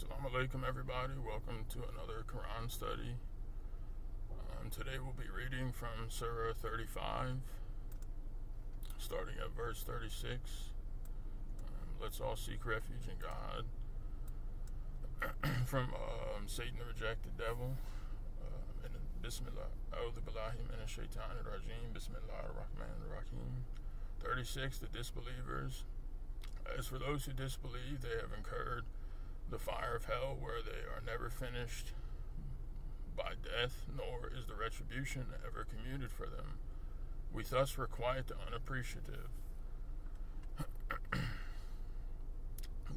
Assalamu alaikum, everybody. Welcome to another Quran study. Today we'll be reading from Surah 35, starting at verse 36. Let's all seek refuge in God from Satan, the rejected devil. Bismillah. A'udhu billahi minash shaitanir rajim. Bismillahir rahmanir rahim. 36. The disbelievers. As for those who disbelieve, they have incurred the fire of hell, where they are never finished by death, nor is the retribution ever commuted for them. We thus requite the unappreciative.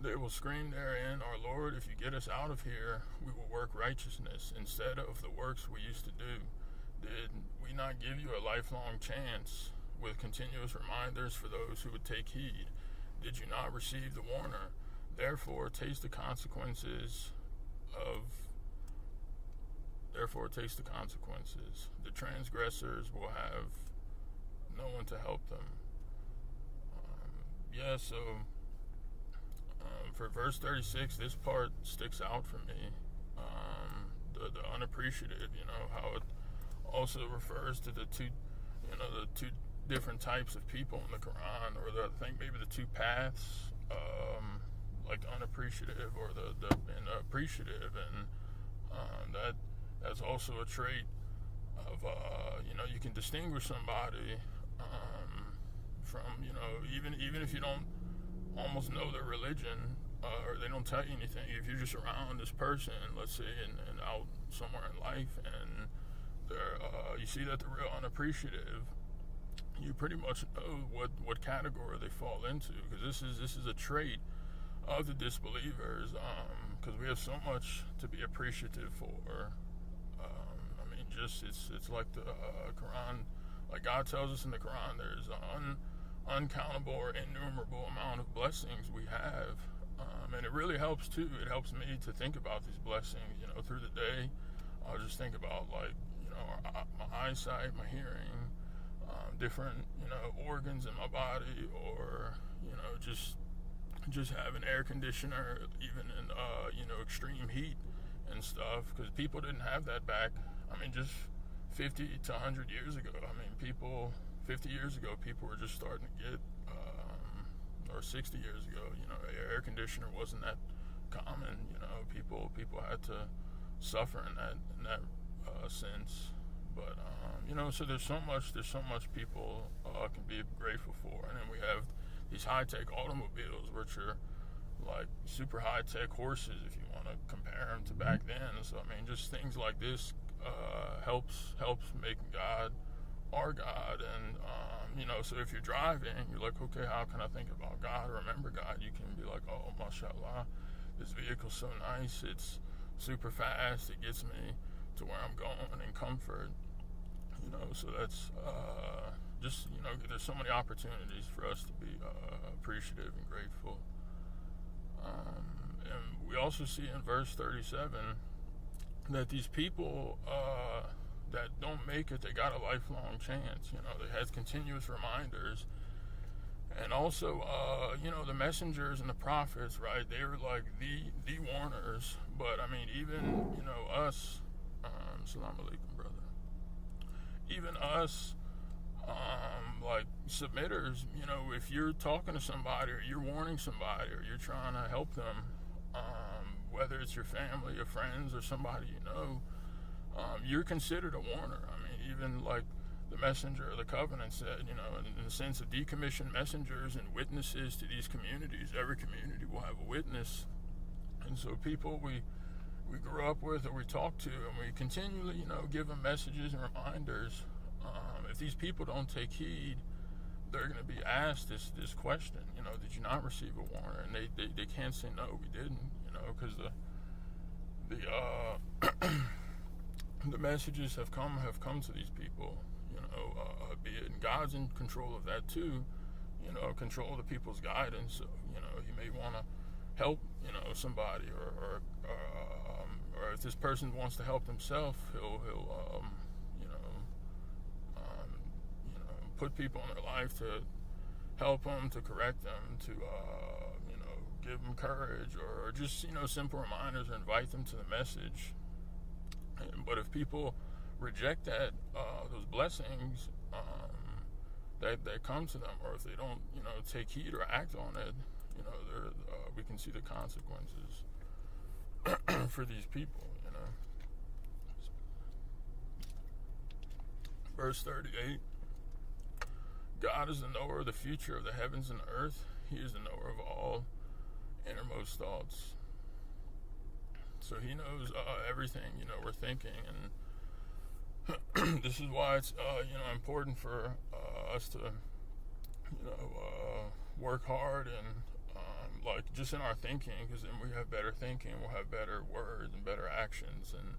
They will scream therein, "Our Lord, if you get us out of here, we will work righteousness instead of the works we used to do. Did we not give you a lifelong chance with continuous reminders for those who would take heed? Did you not receive the warner? Therefore, taste the consequences. The transgressors will have no one to help them." For verse 36, this part sticks out for me. The unappreciative, how it also refers to the two different types of people in the Quran, or I think maybe the two paths, like the unappreciative or the appreciative, and that's also a trait of you can distinguish somebody from even if you don't almost know their religion, or they don't tell you anything. If you're just around this person, let's say, and out somewhere in life, and they're you see that they're real unappreciative, you pretty much know what category they fall into, because this is a trait of the disbelievers, because we have so much to be appreciative for. It's like the Quran, like God tells us in the Quran, there's an uncountable or innumerable amount of blessings we have, and it really helps too. It helps me to think about these blessings, through the day. I'll just think about, like, my eyesight, my hearing, different, organs in my body, or, just having air conditioner, even in, extreme heat and stuff, because people didn't have that back, just 50 to 100 years ago. 50 years ago, people were just starting to get, or 60 years ago, air conditioner wasn't that common. People had to suffer in that sense. But so there's so much people can be grateful for, and then we have these high-tech automobiles, which are like super high-tech horses, if you want to compare them to back then. So just things like this helps make God our God. And so if you're driving, you're like, okay, how can I think about God, remember God? You can be like, oh, mashallah, this vehicle's so nice, it's super fast, it gets me to where I'm going in comfort. So that's there's so many opportunities for us to be appreciative and grateful. And we also see in verse 37 that these people that don't make it, they got a lifelong chance. They had continuous reminders. And also, the messengers and the prophets, right? They were like the warners. But even, us, Assalamu alaikum, brother. Even us, like submitters, if you're talking to somebody, or you're warning somebody, or you're trying to help them, whether it's your family or friends or somebody you're considered a warner. Even like the messenger of the covenant said, in the sense of decommissioned messengers and witnesses to these communities. Every community will have a witness. And so people we grew up with, or we talk to, and we continually, give them messages and reminders. If these people don't take heed, they're going to be asked this question, did you not receive a warner? And they can't say, no, we didn't, because the messages have come to these people, be it, and God's in control of that too, control of the people's guidance. So, he may want to help, somebody, or if this person wants to help himself, he'll put people in their life to help them, to correct them, to give them courage, or just, simple reminders, or invite them to the message. But if people reject those blessings that come to them, or if they don't, take heed or act on it, we can see the consequences for these people. Verse 38. God is the knower of the future of the heavens and the earth. He is the knower of all innermost thoughts. So he knows everything, we're thinking, and this is why it's, important for us to, work hard and, just in our thinking, because then we have better thinking, we'll have better words and better actions, and,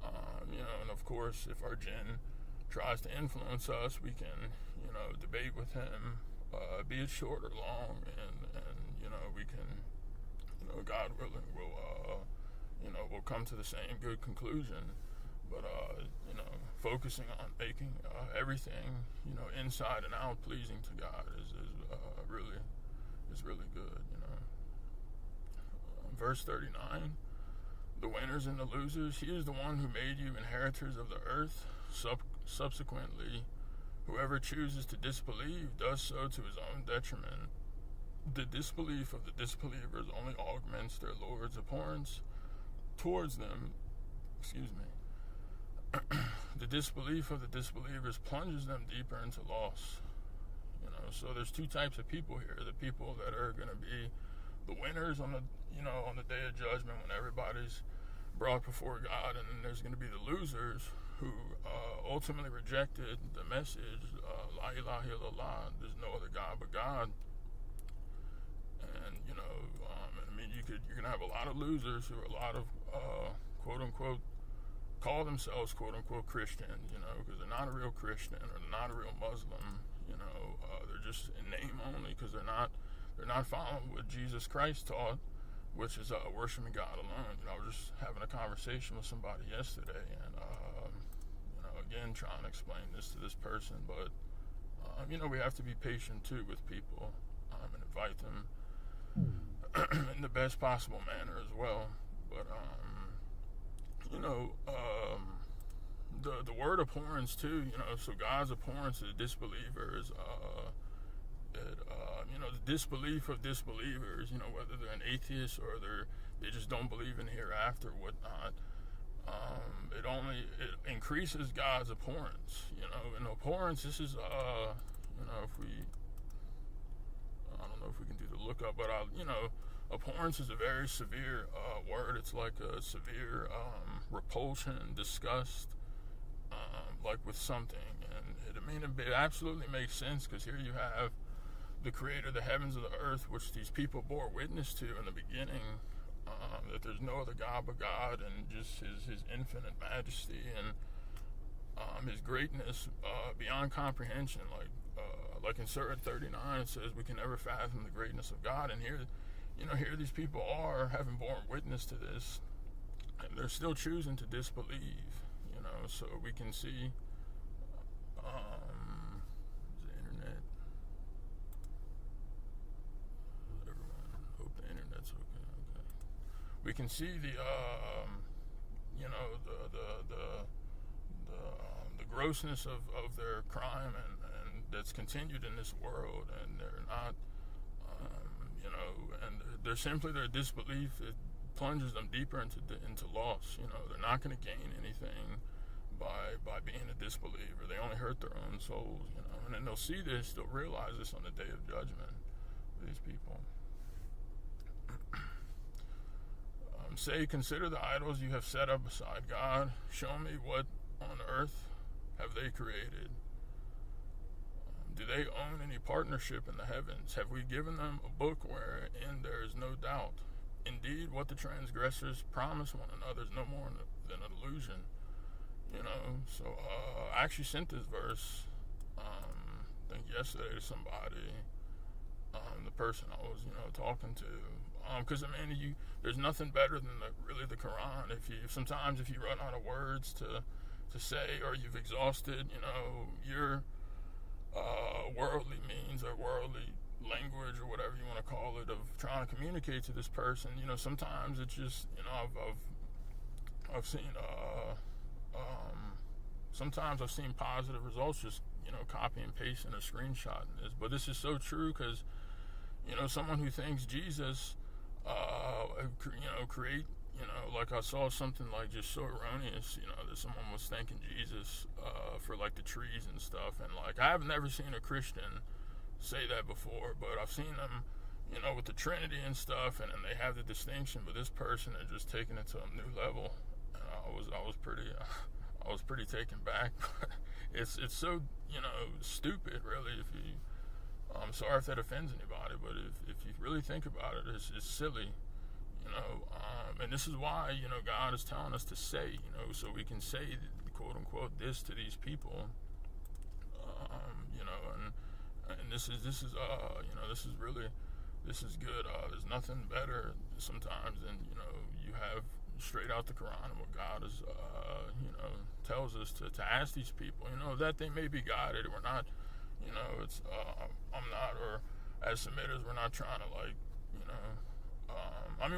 and of course, if our jinn tries to influence us, we can, debate with him, be it short or long, and we can, God willing, we'll come to the same good conclusion. But focusing on making everything, inside and out pleasing to God is really good. Verse 39. The winners and the losers. He is the one who made you inheritors of the earth. Subsequently, whoever chooses to disbelieve does so to his own detriment. The disbelief of the disbelievers only augments their Lord's abhorrence towards them. The disbelief of the disbelievers plunges them deeper into loss. So there's two types of people here. The people that are going to be the winners on the day of judgment, when everybody's brought before God, and then there's going to be the losers who ultimately rejected the message, La ilaha illallah, there's no other God but God. And you're going to have a lot of losers who are a lot of quote unquote call themselves quote unquote Christians, because they're not a real Christian, or they're not a real Muslim. They're just in name only, because they're not following what Jesus Christ taught, which is worshiping God alone. I was just having a conversation with somebody yesterday, and again, trying to explain this to this person, but we have to be patient too with people, and invite them in the best possible manner as well. But the word abhorrence too, so God's abhorrence to the disbelievers, the disbelief of disbelievers, whether they're an atheist or they just don't believe in hereafter, whatnot, it increases God's abhorrence, and abhorrence, this is, I don't know if we can do the lookup, but abhorrence is a very severe word. It's like a severe repulsion, disgust, like with something, and it absolutely makes sense, because here you have the creator of the heavens and the earth, which these people bore witness to in the beginning, that there's no other God but God, and just his infinite majesty and his greatness beyond comprehension. Like in Surah 39, it says we can never fathom the greatness of God, and here these people are having borne witness to this, and they're still choosing to disbelieve. So we can see the internet. Everyone, hope the internet's okay. We can see the grossness of their crime, and that's continued in this world, and they're not, and they're simply their disbelief. It plunges them deeper into loss. They're not going to gain anything by being a disbeliever. They only hurt their own souls, and then they'll see this, they'll realize this on the day of judgment, these people. Say, consider the idols you have set up beside God. Show me what on earth have they created. Do they own any partnership in the heavens? Have we given them a book wherein there is no doubt? Indeed, what the transgressors promise one another is no more than an illusion. So I actually sent this verse, I think yesterday, to somebody, the person I was, talking to, because there's nothing better than the Quran. Sometimes if you run out of words to say, or you've exhausted, your worldly means or worldly language or whatever you want to call it of trying to communicate to this person. Sometimes it's just, I've seen sometimes I've seen positive results just copy and pasting a screenshot in this. But this is so true because someone who thinks Jesus create like I saw something like just so erroneous, that someone was thanking Jesus for like the trees and stuff, and like I've never seen a Christian say that before, but I've seen them with the Trinity and stuff, and then they have the distinction, but this person had just taken it to a new level, and I was pretty taken back. it's so stupid, really. If you I'm sorry if that offends anybody, but if you really think about it, it's silly, and this is why God is telling us to say, so we can say quote unquote this to these people, and this is this is good. There's nothing better sometimes than you have straight out the Quran and what God is tells us to ask these people, that they may be guided. We're not, it's I'm not, or as Semitic, we're not trying to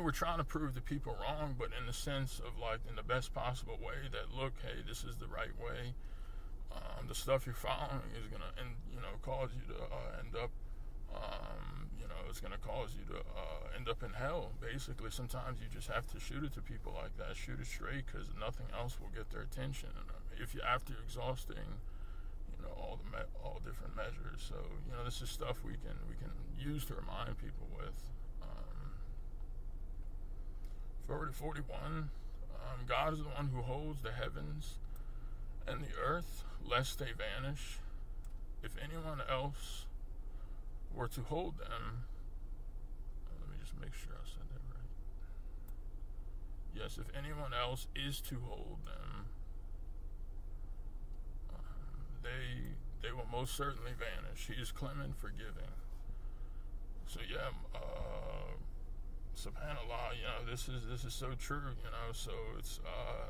we're trying to prove the people wrong, but in the sense of like in the best possible way, that look, hey, this is the right way. The stuff you're following is gonna cause you to end up it's gonna cause you to end up in hell. Basically, sometimes you just have to shoot it to people like that, shoot it straight, because nothing else will get their attention. And if you after exhausting all different measures. So this is stuff we can use to remind people with. 41. God is the one who holds the heavens and the earth, lest they vanish. If anyone else were to hold them, let me just make sure I said that right. Yes, if anyone else is to hold them, they will most certainly vanish. He is clement, forgiving. So yeah, subhanallah, this is so true, so it's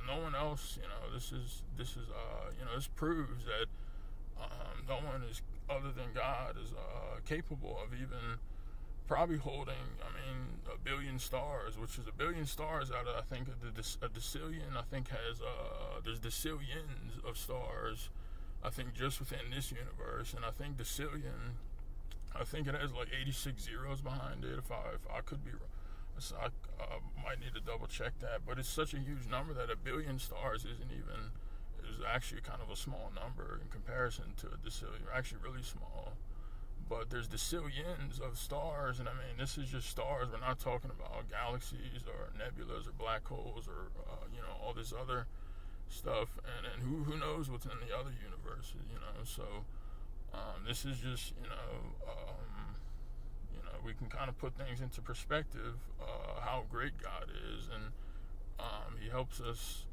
no one else, this proves that no one is other than God is capable of even probably holding, a billion stars, which is a billion stars out of, I think, a decillion, I think has, there's decillions of stars, I think, just within this universe, and I think decillion, I think it has like 86 zeros behind it, if I could be wrong. So I might need to double check that, but it's such a huge number that a billion stars is actually kind of a small number in comparison to a decillion. Actually really small, but there's decillions of stars, and this is just stars. We're not talking about galaxies or nebulas or black holes or all this other stuff, and who knows what's in the other universes, so this is just we can kind of put things into perspective, how great God is, and He helps us,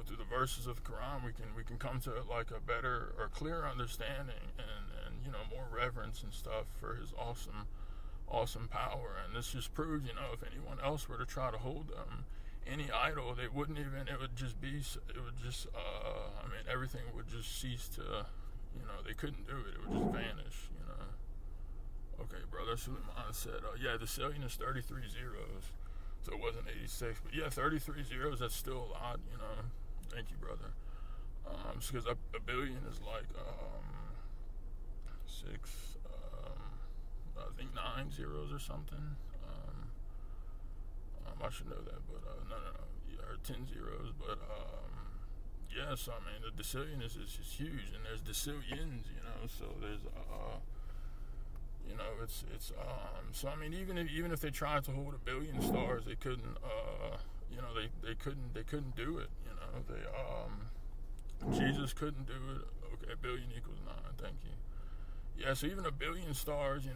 through the verses of the Quran, we can come to like a better or clearer understanding, and more reverence and stuff for His awesome power. And this just proves, if anyone else were to try to hold them, any idol, it would just everything would just cease to. They couldn't do it. It would just vanish, Okay, brother, Suleiman said, decillion is 33 zeros. So it wasn't 86. But yeah, 33 zeros, that's still a lot, Thank you, brother. Because a billion is like, I think 9 zeros or something. I should know that, but no. Yeah, or 10 zeros, but, yes, the decillion is huge, and there's decillions, so there's, so even if they tried to hold a billion stars, they couldn't, they couldn't do it, Jesus couldn't do it. Okay, a billion equals 9, thank you. Yeah, so even a billion stars,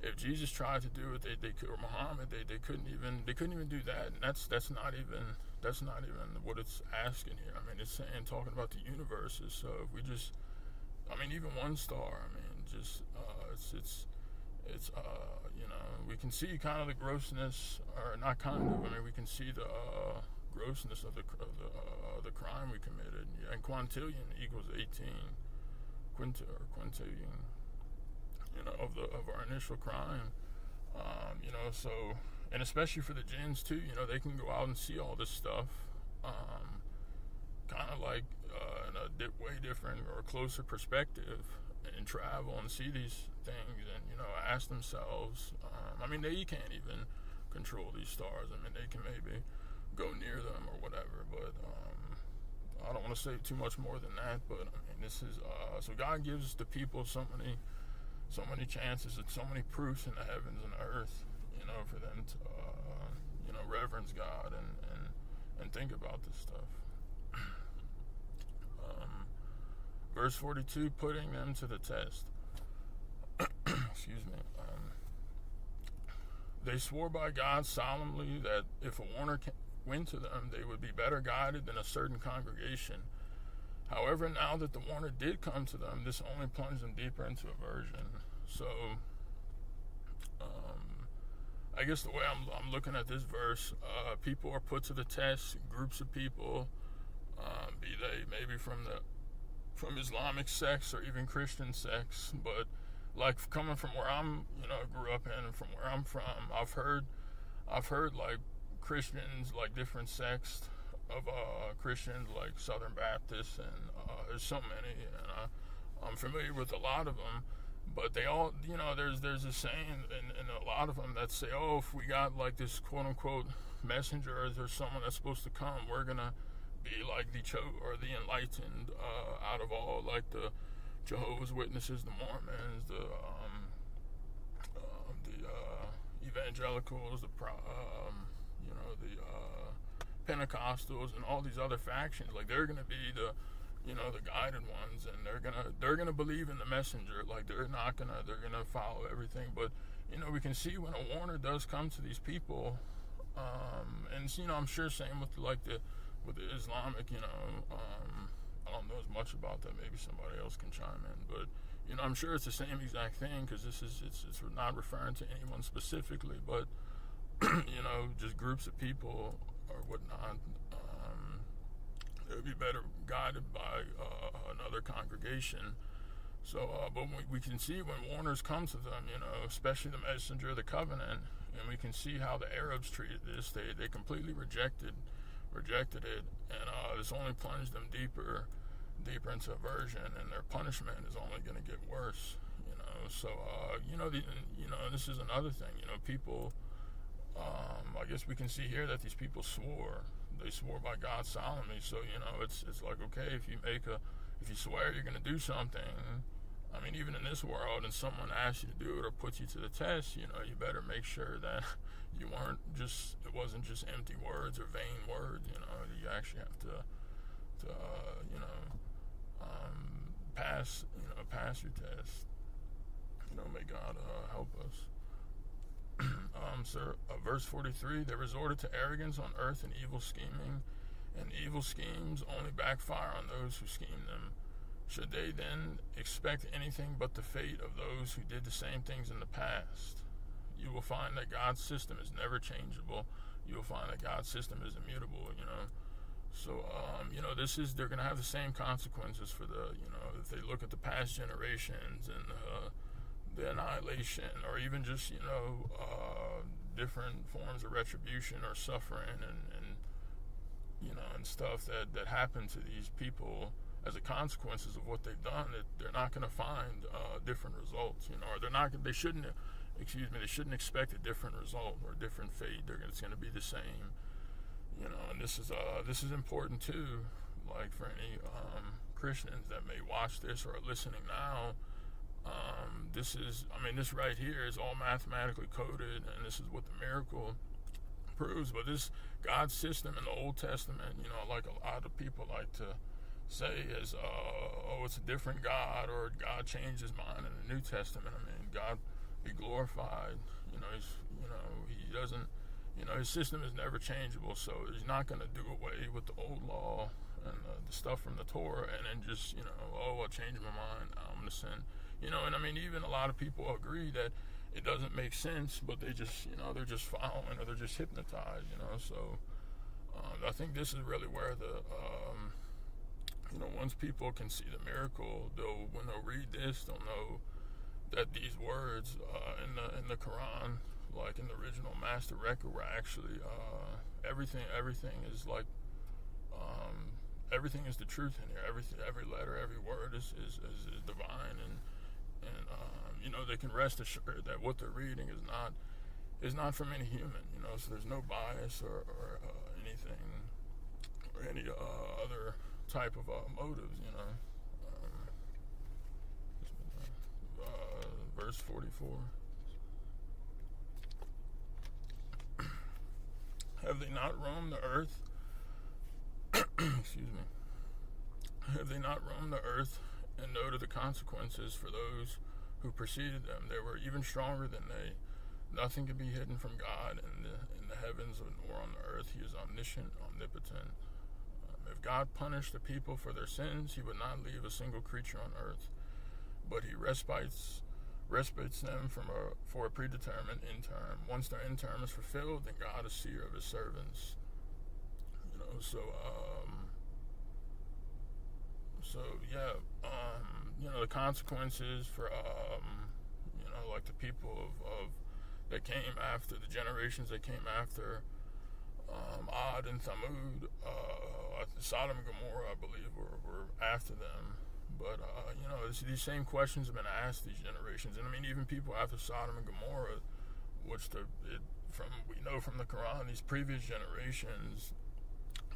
if Jesus tried to do it, they could, or Muhammad, they couldn't even do that, and that's not even what it's asking here. It's saying, talking about the universes. So if we just, even one star, we can see kind of the grossness, or not kind of. We can see the grossness of the crime we committed. Yeah, and quintillion equals 18. quintillion, of our initial crime. So, and especially for the jinns too, they can go out and see all this stuff, kind of like in a way different or closer perspective, and travel and see these things, and ask themselves. They can't even control these stars. They can maybe go near them or whatever, but I don't want to say too much more than that. But this is so God gives the people so many chances and so many proofs in the heavens and the earth, for them to reverence God and think about this stuff. Verse 42, putting them to the test. Excuse me. They swore by God solemnly that if a warner went to them, they would be better guided than a certain congregation. However, now that the warner did come to them, this only plunged them deeper into aversion. So, I guess the way I'm looking at this verse, people are put to the test, groups of people, be they maybe from Islamic sects or even Christian sects, but like coming from where I'm, grew up in, and from where I'm from, I've heard like Christians, like different sects of Christians, like Southern Baptists, and there's so many, and I'm familiar with a lot of them. But they all, there's a saying in a lot of them that say, oh, if we got like this quote unquote messenger, or there's someone that's supposed to come, we're gonna be like the enlightened out of all, like the Jehovah's Witnesses, the Mormons, the evangelicals, the Pentecostals, and all these other factions. Like they're gonna be the guided ones, and they're gonna believe in the messenger. Like they're gonna follow everything. But we can see when a warner does come to these people, and I'm sure same with with the Islamic. I don't know as much about that. Maybe somebody else can chime in, but I'm sure it's the same exact thing, because it's not referring to anyone specifically, but just groups of people or whatnot. It would be better guided by another congregation. So, but we can see when warners come to them, especially the messenger of the covenant, and we can see how the Arabs treated this. They completely rejected it, and this only plunged them deeper into aversion, and their punishment is only going to get worse. So this is another thing. People. I guess we can see here that these people swore. They swore by God solemnly. So it's like, okay, if you swear you're going to do something, even in this world, and someone asks you to do it or puts you to the test, you better make sure that it wasn't just empty words or vain words. You actually have to pass your test. May God help us. Verse 43, they resorted to arrogance on earth and evil scheming, and evil schemes only backfire on those who scheme them. Should they then expect anything but the fate of those who did the same things in the past? You will find that God's system is never changeable. You will find that God's system is immutable, So, they're going to have the same consequences for if they look at the past generations and the annihilation, or even just, different forms of retribution or suffering and stuff that happened to these people as a consequences of what they've done. They're not going to find different results, or they shouldn't expect a different result or a different fate. It's going to be the same, and this is important too, like for any Christians that may watch this or are listening now. This right here is all mathematically coded, and this is what the miracle proves. But this God's system in the Old Testament, like a lot of people like to say is, it's a different God, or God changed his mind in the New Testament. God be glorified. He doesn't, his system is never changeable, so he's not going to do away with the old law and the stuff from the Torah, and then just, I changed my mind, I'm going to sin. And even a lot of people agree that it doesn't make sense, but they just, they're just following, or they're just hypnotized, So I think this is really where once people can see the miracle, when they'll read this, they'll know that these words in the Quran, like in the original master record, were actually everything is like everything is the truth in here. Every letter, every word is divine, and they can rest assured that what they're reading is not from any human. So there's no bias or anything or any other type of motives. Verse 44. Have they not roamed the earth? Excuse me. Have they not roamed the earth and noted the consequences for those who preceded them? They were even stronger than they. Nothing can be hidden from God in the heavens or on the earth. He is omniscient, omnipotent. If God punished the people for their sins, he would not leave a single creature on earth, but he respites them for a predetermined end term. Once their end term is fulfilled, then God is seer of his servants. The consequences for like the people of that came after, the generations that came after Ad and Thamud, Sodom and Gomorrah, I believe, were after them. But these same questions have been asked these generations, and I mean even people after Sodom and Gomorrah, which we know from the Quran, these previous generations,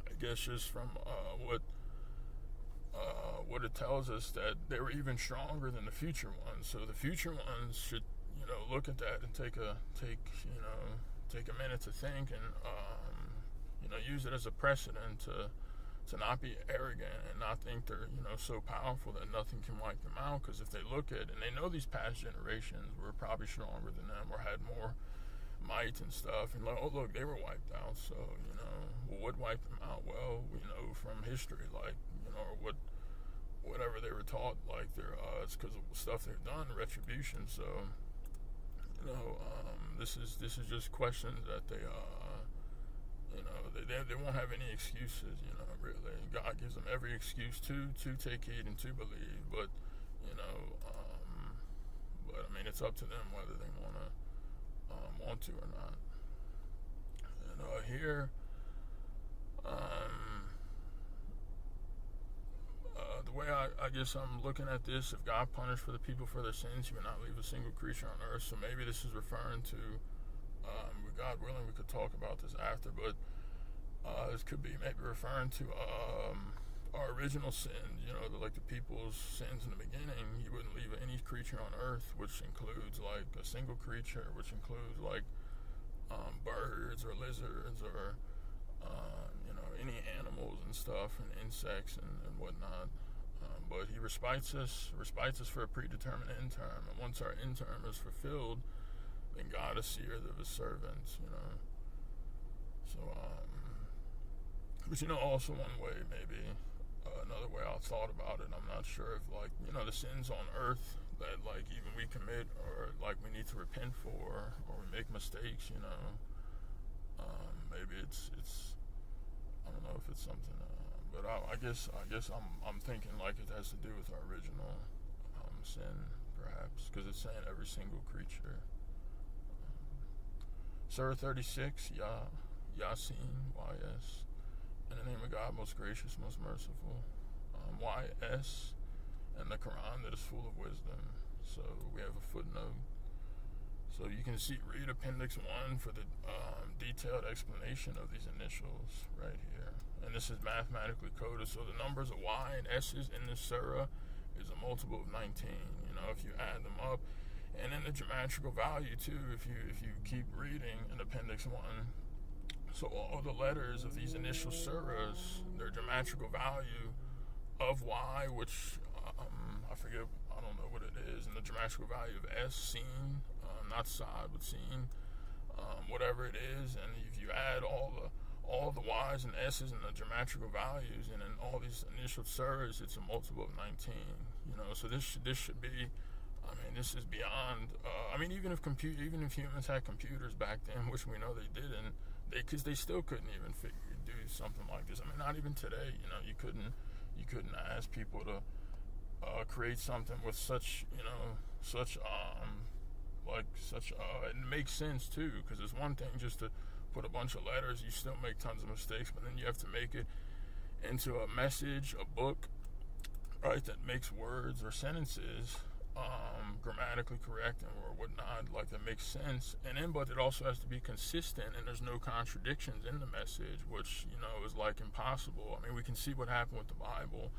I guess just from what it tells us, that they were even stronger than the future ones. So the future ones should look at that and take a minute to think, and use it as a precedent to not be arrogant and not think they're so powerful that nothing can wipe them out. Because if they look at, and they know these past generations were probably stronger than them or had more might and stuff, and like, oh look, they were wiped out, so what wiped them out? Well, we know from history, like or whatever they were taught, like it's because of stuff they've done, retribution. So this is just questions that they won't have any excuses, really. God gives them every excuse to take heed and to believe, but I mean, it's up to them whether they want to or not. Here, the way I guess I'm looking at this, if God punished for the people for their sins, he would not leave a single creature on earth. So maybe this is referring to, God willing, we could talk about this after, but this could be maybe referring to our original sins, like the people's sins in the beginning. He wouldn't leave any creature on earth, which includes like a single creature, which includes like birds or lizards or any animals and stuff, and insects and whatnot. But he respites us for a predetermined end term, and once our end term is fulfilled, then God is seer of his servants. So but also one way, maybe another way I thought about it, I'm not sure if like the sins on earth that like even we commit or like we need to repent for, or we make mistakes, maybe it's I don't know if it's something, but I guess I'm thinking like it has to do with our original sin, perhaps, because it's saying every single creature. Surah 36, Yasin, YS. In the name of God, most gracious, most merciful. YS, and the Quran that is full of wisdom. So we have a footnote. So you can read Appendix 1 for the detailed explanation of these initials right here. And this is mathematically coded. So the numbers of Y and S's in this surah is a multiple of 19. If you add them up. And then the geometrical value too, if you keep reading in Appendix 1. So all the letters of these initial surahs, their geometrical value of Y, which I don't know what it is, and the geometrical value of S, Sin, not Sad, but Sin, whatever it is, and if you add all the Y's and S's and the geometrical values, and in all these initial surahs, it's a multiple of 19. So this should be. I mean, this is beyond. Even if humans had computers back then, which we know they didn't, because they still couldn't even do something like this. I mean, not even today. You You couldn't ask people to create something with such, it makes sense too, because it's one thing just to put a bunch of letters. You still make tons of mistakes, but then you have to make it into a message, a book, right, that makes words or sentences grammatically correct or whatnot, like that makes sense. And then, but it also has to be consistent, and there's no contradictions in the message, which, is like impossible. I mean, we can see what happened with the Bible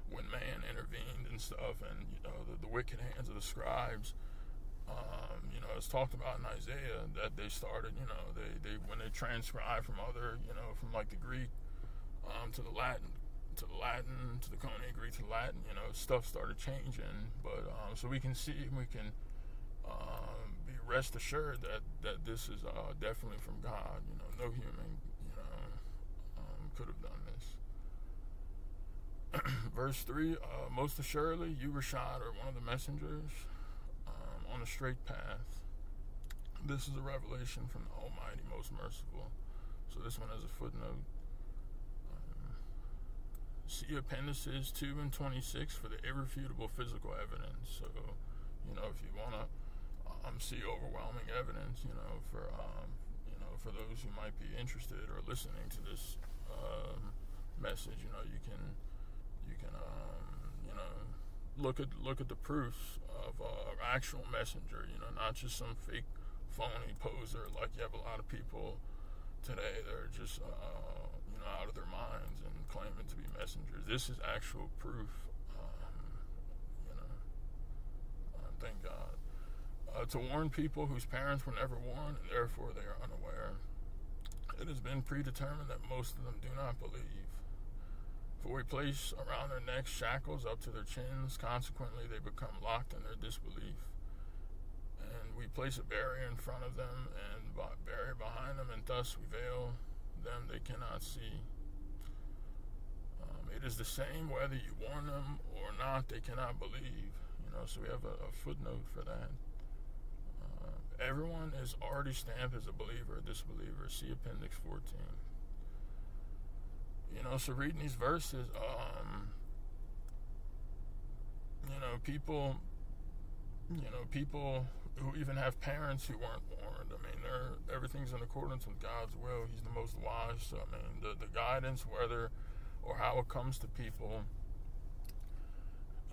when man intervened and stuff, and, the wicked hands of the scribes. It's talked about in Isaiah that they started, they when they transcribed from other, from like the Greek to the Latin, to the Koine Greek to the Latin, stuff started changing. But so we can see, we can be rest assured that this is definitely from God. No human, could have done this. Verse 3, most assuredly you, Rashad, are one of the messengers on a straight path. This is a revelation from the Almighty, most merciful. So this one has a footnote. See appendices 2 and 26 for the irrefutable physical evidence. So, if you want to see overwhelming evidence, for those who might be interested or listening to this message, you can look at the proofs of actual messenger, not just some fake phony poser like you have a lot of people today that are just out of their minds and claiming to be messengers. This is actual proof. Thank God. To warn people whose parents were never warned, and therefore they are unaware. It has been predetermined that most of them do not believe. For we place around their necks shackles up to their chins. Consequently, they become locked in their disbelief. And we place a barrier in front of them and a barrier behind them, and thus we veil them they cannot see. It is the same whether you warn them or not, they cannot believe. So we have a footnote for that. Everyone is already stamped as a believer or disbeliever. See Appendix 14. So reading these verses, people who even have parents who weren't warned. I mean, everything's in accordance with God's will. He's the most wise. So, I mean, the guidance, whether or how it comes to people,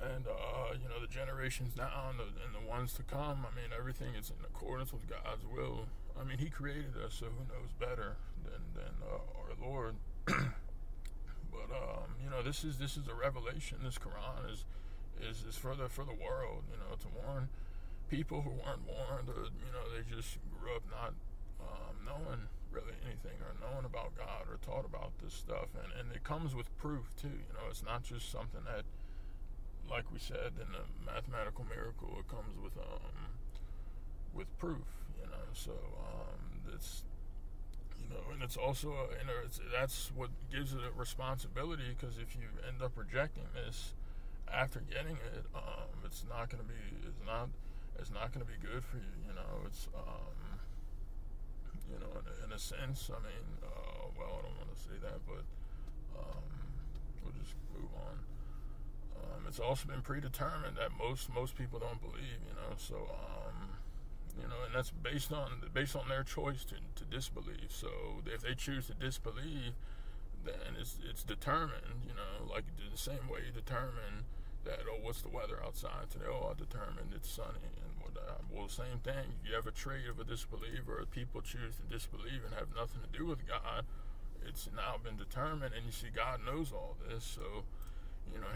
and the generations now and the ones to come. I mean, everything is in accordance with God's will. I mean, He created us, so who knows better than our Lord? But this is a revelation. This Quran is for the world. To warn people who weren't warned, or they just grew up not knowing really anything or knowing about God or taught about this stuff, and it comes with proof too. It's not just something that, like we said in the mathematical miracle, it comes with proof. So it's and it's also that's what gives it a responsibility, because if you end up rejecting this after getting it, it's not going to be good for you. It's in a sense. I mean, I don't want to say that, but we'll just move on. It's also been predetermined that most people don't believe. So and that's based on their choice to disbelieve. So if they choose to disbelieve, then it's determined. Like the same way you determine that, what's the weather outside today? I determined it's sunny. And well, the same thing. If you have a trait of a disbeliever, or people choose to disbelieve and have nothing to do with God, it's now been determined, and you see God knows all this. So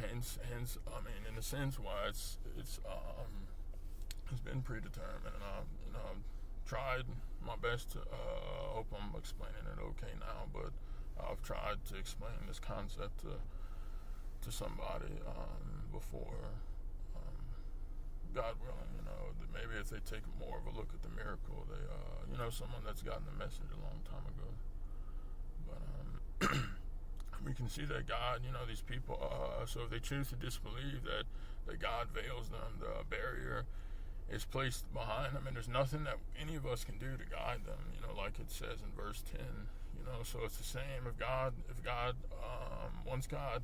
hence, I mean, in a sense, why it's been predetermined, and I've tried my best to. Hope I'm explaining it okay now, but I've tried to explain this concept to somebody before. God willing, that maybe if they take more of a look at the miracle, they, someone that's gotten the message a long time ago. But we can see that God, these people, so if they choose to disbelieve that God veils them, the barrier is placed behind them, and there's nothing that any of us can do to guide them, like it says in verse 10, so it's the same. Once God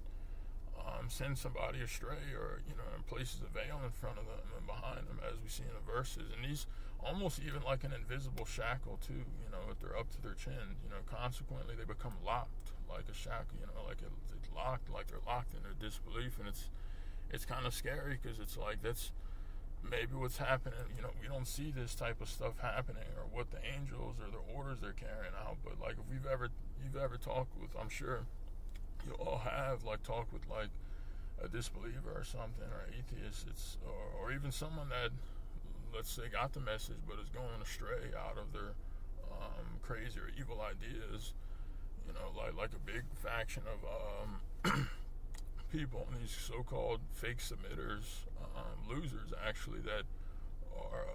send somebody astray, or and places a veil in front of them and behind them, as we see in the verses. And these almost even like an invisible shackle too. If they're up to their chin, consequently they become locked like a shackle. Like it's locked, like they're locked in their disbelief, and it's kind of scary, because it's like that's maybe what's happening. We don't see this type of stuff happening, or what the angels or the orders they're carrying out. But like, if you've ever talked with, I'm sure you all have, like, talked with like a disbeliever or something, or atheist, or even someone that, let's say, got the message but is going astray out of their crazy or evil ideas. Like a big faction of people, and these so-called fake submitters, losers actually, that are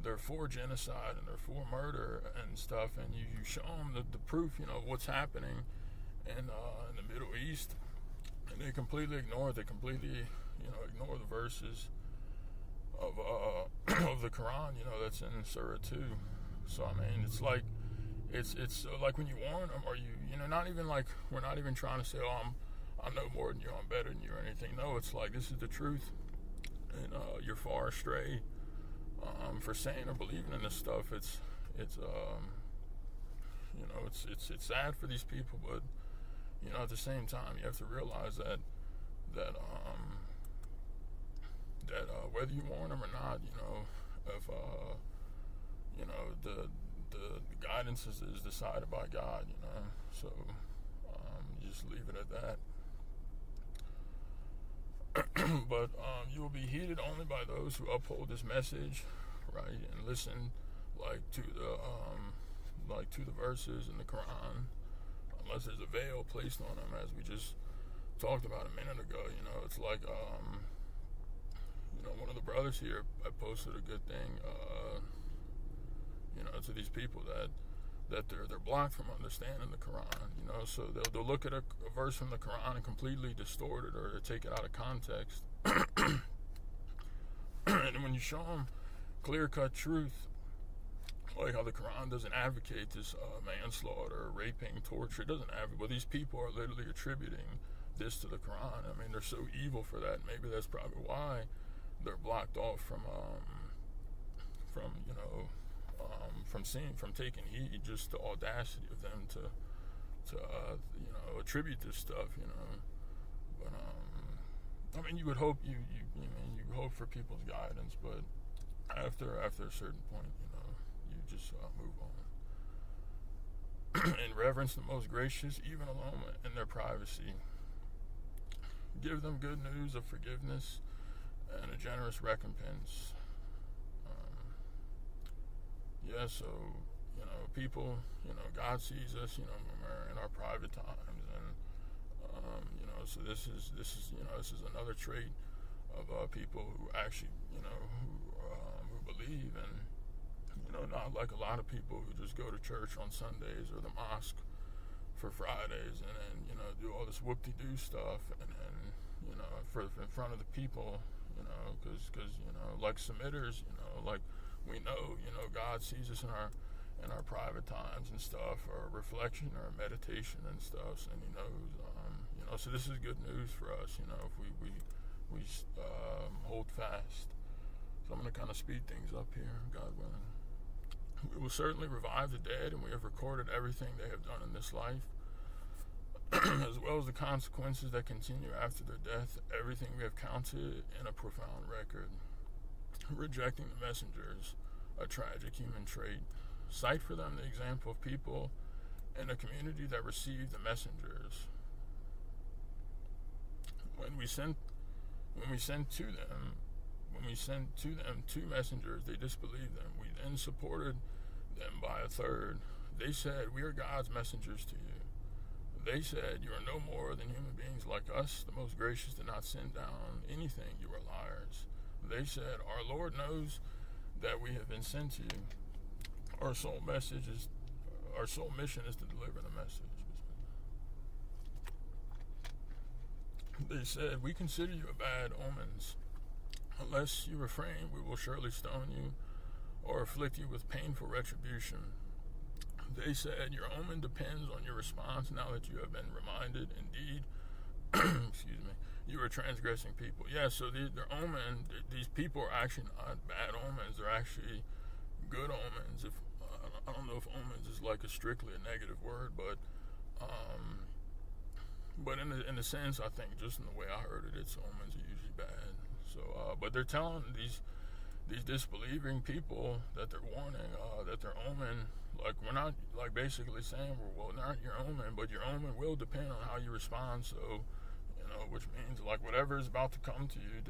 they're for genocide and they're for murder and stuff, and you show them the proof, of what's happening in the Middle East, and they completely ignore it. They completely ignore the verses of of the Quran, that's in Surah 2. So I mean, it's like it's like when you warn them, or not even like, we're not even trying to say, oh, I'm no more than you, I'm better than you, or anything. No, it's like, this is the truth, and you're far astray for saying or believing in this stuff. It's sad for these people, but at the same time, you have to realize that whether you warn them or not, if the guidance is decided by God, so just leave it at that. But you will be heeded only by those who uphold this message, right, and listen to the verses in the Quran, unless there's a veil placed on them, as we just talked about a minute ago. It's like one of the brothers here, I posted a good thing, to these people that they're blocked from understanding the Quran, so they'll look at a verse from the Quran and completely distort it, or take it out of context. And when you show them clear-cut truth, like how the Quran doesn't advocate this manslaughter, raping, torture, it doesn't advocate. Well, these people are literally attributing this to the Quran. I mean, they're so evil for that. Maybe that's probably why they're blocked off from taking heed, just the audacity of them to attribute this stuff, But I mean, you would hope you hope for people's guidance, but after a certain point, you just move on. And reverence the most gracious, even alone in their privacy. Give them good news of forgiveness and a generous recompense. So people, God sees us, when we're in our private times, and so this is another trait of people who actually, who believe, and not like a lot of people who just go to church on Sundays or the mosque for Fridays, and then do all this whoop-de-doo stuff, and then in front of the people, because like submitters, like we know, God sees us in our private times and stuff, or reflection or meditation and stuff, and He knows, so this is good news for us, if we hold fast. So I'm going to kind of speed things up here, God willing. We will certainly revive the dead, and we have recorded everything they have done in this life, as well as the consequences that continue after their death. Everything we have counted in a profound record. Rejecting the messengers, a tragic human trait. Cite for them the example of people in a community that received the messengers. When we sent to them two messengers, they disbelieved them. We then supported them by a third. They said, "We are God's messengers to you." They said, "You are no more than human beings like us. The most gracious did not send down anything. You are liars." They said, "Our Lord knows that we have been sent to you. Our sole mission is to deliver the message." They said, "We consider you a bad omens. Unless you refrain, we will surely stone you or afflict you with painful retribution." They said, your omen depends on your response now that you have been reminded. Indeed, excuse me, you are transgressing people. Yeah, so their omen, these people are actually not bad omens. They're actually good omens. If I don't know if omens is like a strictly a negative word, um, but in the sense, I think just in the way I heard it, it's omens are usually bad. So, but they're telling these disbelieving people that they're warning that their omen, like we're not like basically saying, well, not your omen, but your omen will depend on how you respond. So, which means like whatever is about to come to you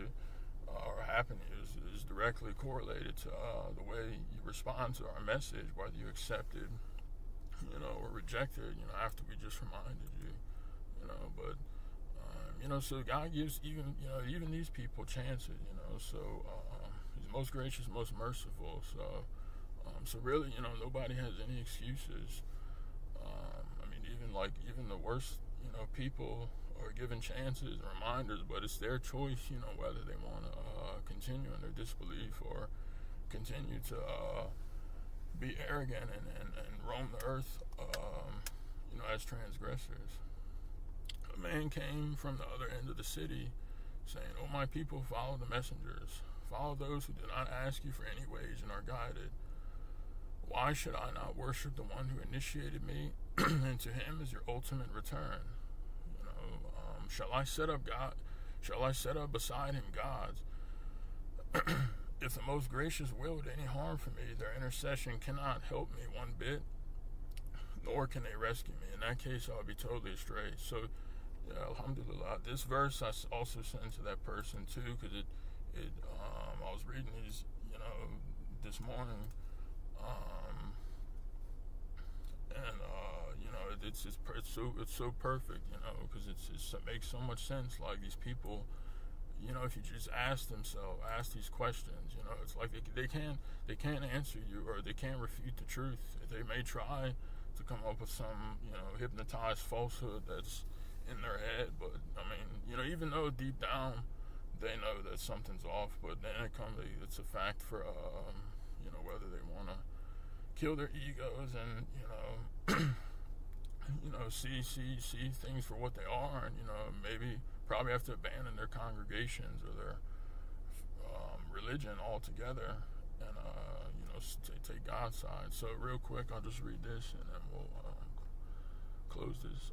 or happen to you is directly correlated to the way you respond to our message, whether you accept it, or reject it, after we just reminded you, but. So God gives even these people chances, so He's most gracious, most merciful, so really, nobody has any excuses. Even the worst, people are given chances and reminders, but it's their choice, whether they want to continue in their disbelief or continue to be arrogant and roam the earth, as transgressors. A man came from the other end of the city, saying, "O my people, follow the messengers. Follow those who do not ask you for any wage and are guided. Why should I not worship the one who initiated me, and to him is your ultimate return? Shall I set up beside him gods? If the most gracious willed any harm for me, their intercession cannot help me one bit, nor can they rescue me. In that case, I'll be totally astray." So, yeah, alhamdulillah. This verse I also sent to that person too, because I was reading these, this morning, and it's so perfect, because it makes so much sense. Like these people, if you just ask these questions, it's like they can't answer you or they can't refute the truth. They may try to come up with some, hypnotized falsehood that's in their head, but even though deep down they know that something's off, but then it's a fact for whether they want to kill their egos and see things for what they are, and maybe probably have to abandon their congregations or their religion altogether, and take God's side. So real quick, I'll just read this and then we'll close this.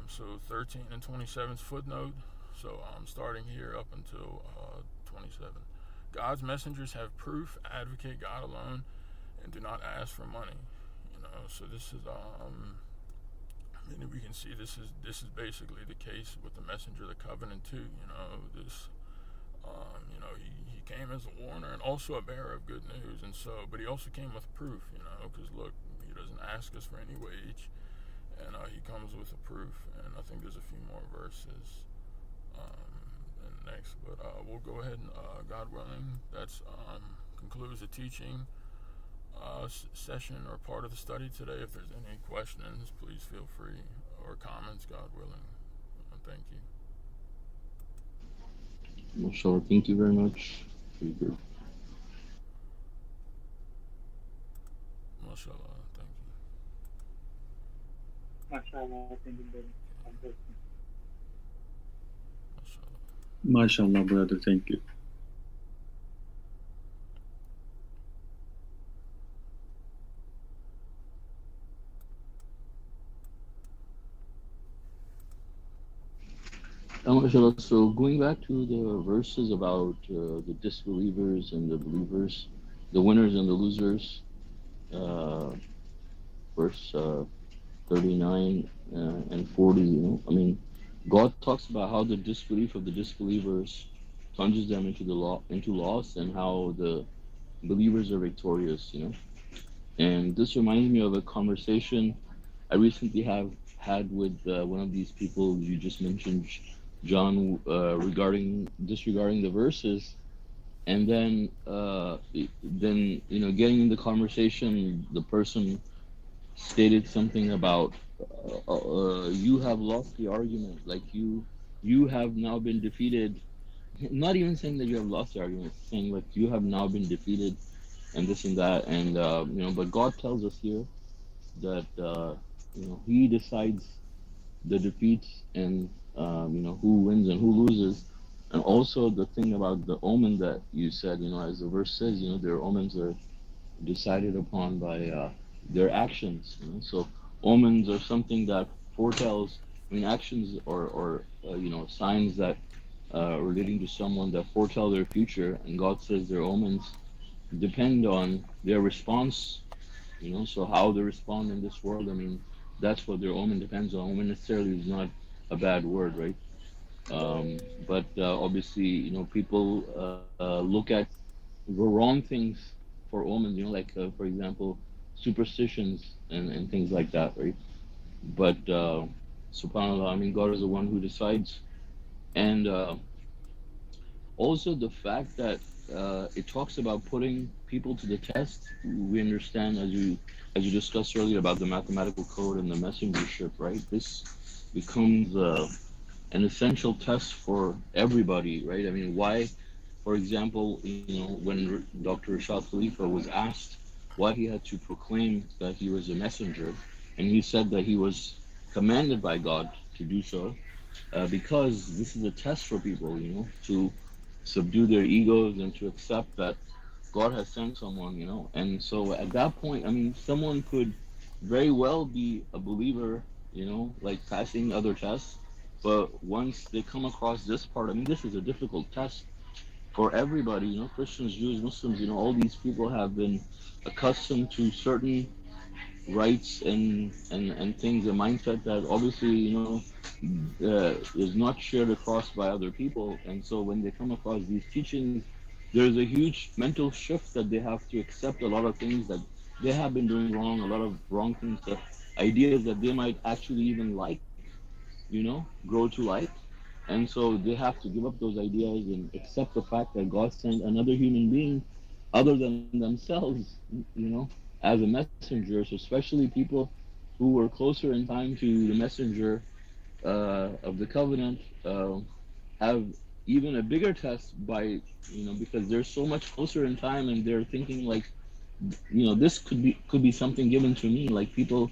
So 13 and 27's footnote. So I'm starting here up until 27. God's messengers have proof, advocate God alone, and do not ask for money. So this is we can see this is basically the case with the messenger of the covenant too. He came as a warner and also a bearer of good news, and so, but he also came with proof. Because look, he doesn't ask us for any wage, and he comes with a proof. And I think there's a few more verses next, but we'll go ahead and God willing, that's concludes the teaching session or part of the study today. If there's any questions, please feel free, or comments, God willing. Thank you. Mashallah, thank you very much. Very good. Mashallah, thank you. MashaAllah, thank you very much. Mashallah. MashaAllah, brother, thank you. MashaAllah. So going back to the verses about the disbelievers and the believers, the winners and the losers, verse 39 and 40, God talks about how the disbelief of the disbelievers plunges them into loss, and how the believers are victorious, And this reminds me of a conversation I recently have had with one of these people you just mentioned, John, disregarding the verses, and then getting in the conversation, the person stated something about you have lost the argument, like you have now been defeated. Not even saying that you have lost the argument, saying like you have now been defeated, and this and that, and but God tells us here that he decides the defeats and who wins and who loses. And also the thing about the omen that you said, as the verse says, their omens are decided upon by their actions. So omens are something that foretells. I mean, actions or signs that relating to someone that foretell their future. And God says their omens depend on their response. So how they respond in this world. I mean, that's what their omen depends on. Omen necessarily is not a bad word, right? But obviously, people look at the wrong things for omens, like, for example, superstitions and things like that, right? But subhanAllah, I mean, God is the one who decides. And also the fact that it talks about putting people to the test. We understand, as you discussed earlier, about the mathematical code and the messengership, right? This becomes an essential test for everybody, right? I mean, why, for example, when Dr. Rashad Khalifa was asked why he had to proclaim that he was a messenger, and he said that he was commanded by God to do so, because this is a test for people, to subdue their egos and to accept that God has sent someone, And so at that point, I mean, someone could very well be a believer, like passing other tests. But once they come across this part, I mean, this is a difficult test for everybody, Christians, Jews, Muslims, all these people have been accustomed to certain rights and things, a mindset that obviously, is not shared across by other people. And so when they come across these teachings, there's a huge mental shift that they have to accept a lot of things that they have been doing wrong, a lot of wrong things, that ideas that they might actually even like, grow to like. And so they have to give up those ideas and accept the fact that God sent another human being other than themselves, as a messenger. So especially people who were closer in time to the messenger of the covenant have even a bigger test by, because they're so much closer in time and they're thinking like, this could be something given to me, like people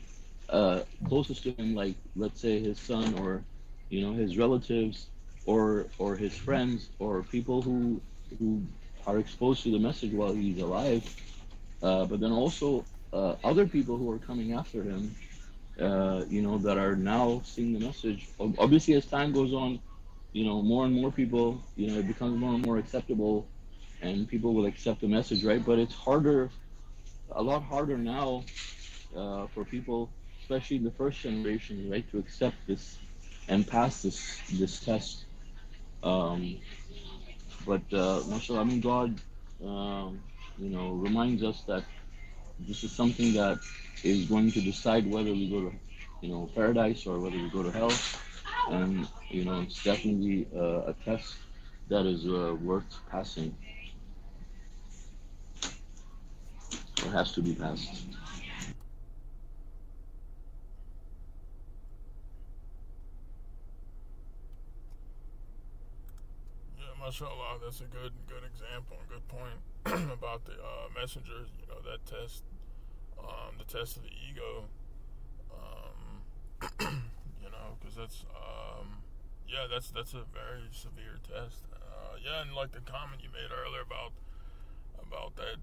closest to him, like let's say his son or his relatives or his friends or people who are exposed to the message while he's alive, but then also other people who are coming after him, that are now seeing the message. Obviously, as time goes on, more and more people, it becomes more and more acceptable, and people will accept the message, right? But it's harder, a lot harder now for people, especially the first generation, right, to accept this and pass this test. Um, but mashallah, I mean, God, reminds us that this is something that is going to decide whether we go to, paradise or whether we go to hell, and it's definitely a test that is worth passing. It has to be passed. Yeah, mashallah, that's a good example and good point about the messengers. That test, the test of the ego. Because yeah, that's a very severe test. Yeah, and like the comment you made earlier about that,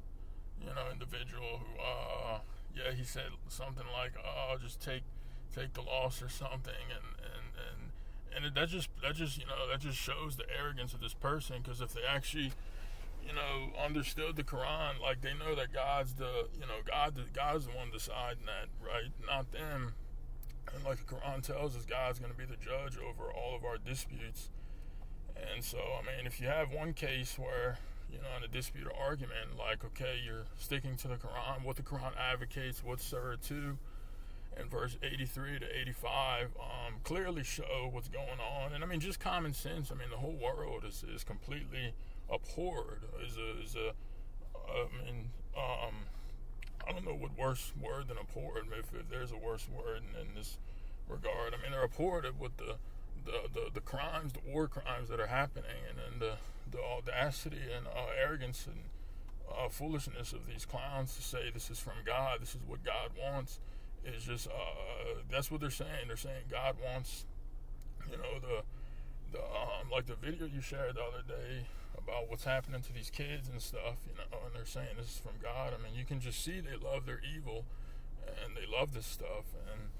individual who, yeah, he said something like, "Oh, just take the loss or something," that just shows the arrogance of this person. Because if they actually, understood the Quran, like they know that God's God's the one deciding that, right? Not them. And like the Quran tells us, God's going to be the judge over all of our disputes. And so, I mean, if you have one case where, in a dispute or argument, like, okay, you're sticking to the Quran, what the Quran advocates, what Surah 2 and verse 83 to 85 clearly show what's going on. And I mean, just common sense. I mean, the whole world is completely abhorred. I mean, I don't know what worse word than abhorred, if there's a worse word in this regard. I mean, they're abhorred with the crimes, the war crimes that are happening, and then the audacity and arrogance and foolishness of these clowns to say this is from God, this is what God wants, is just that's what they're saying. They're saying God wants, the like the video you shared the other day about what's happening to these kids and stuff, and they're saying this is from God. I mean, you can just see they love their evil, and they love this stuff, and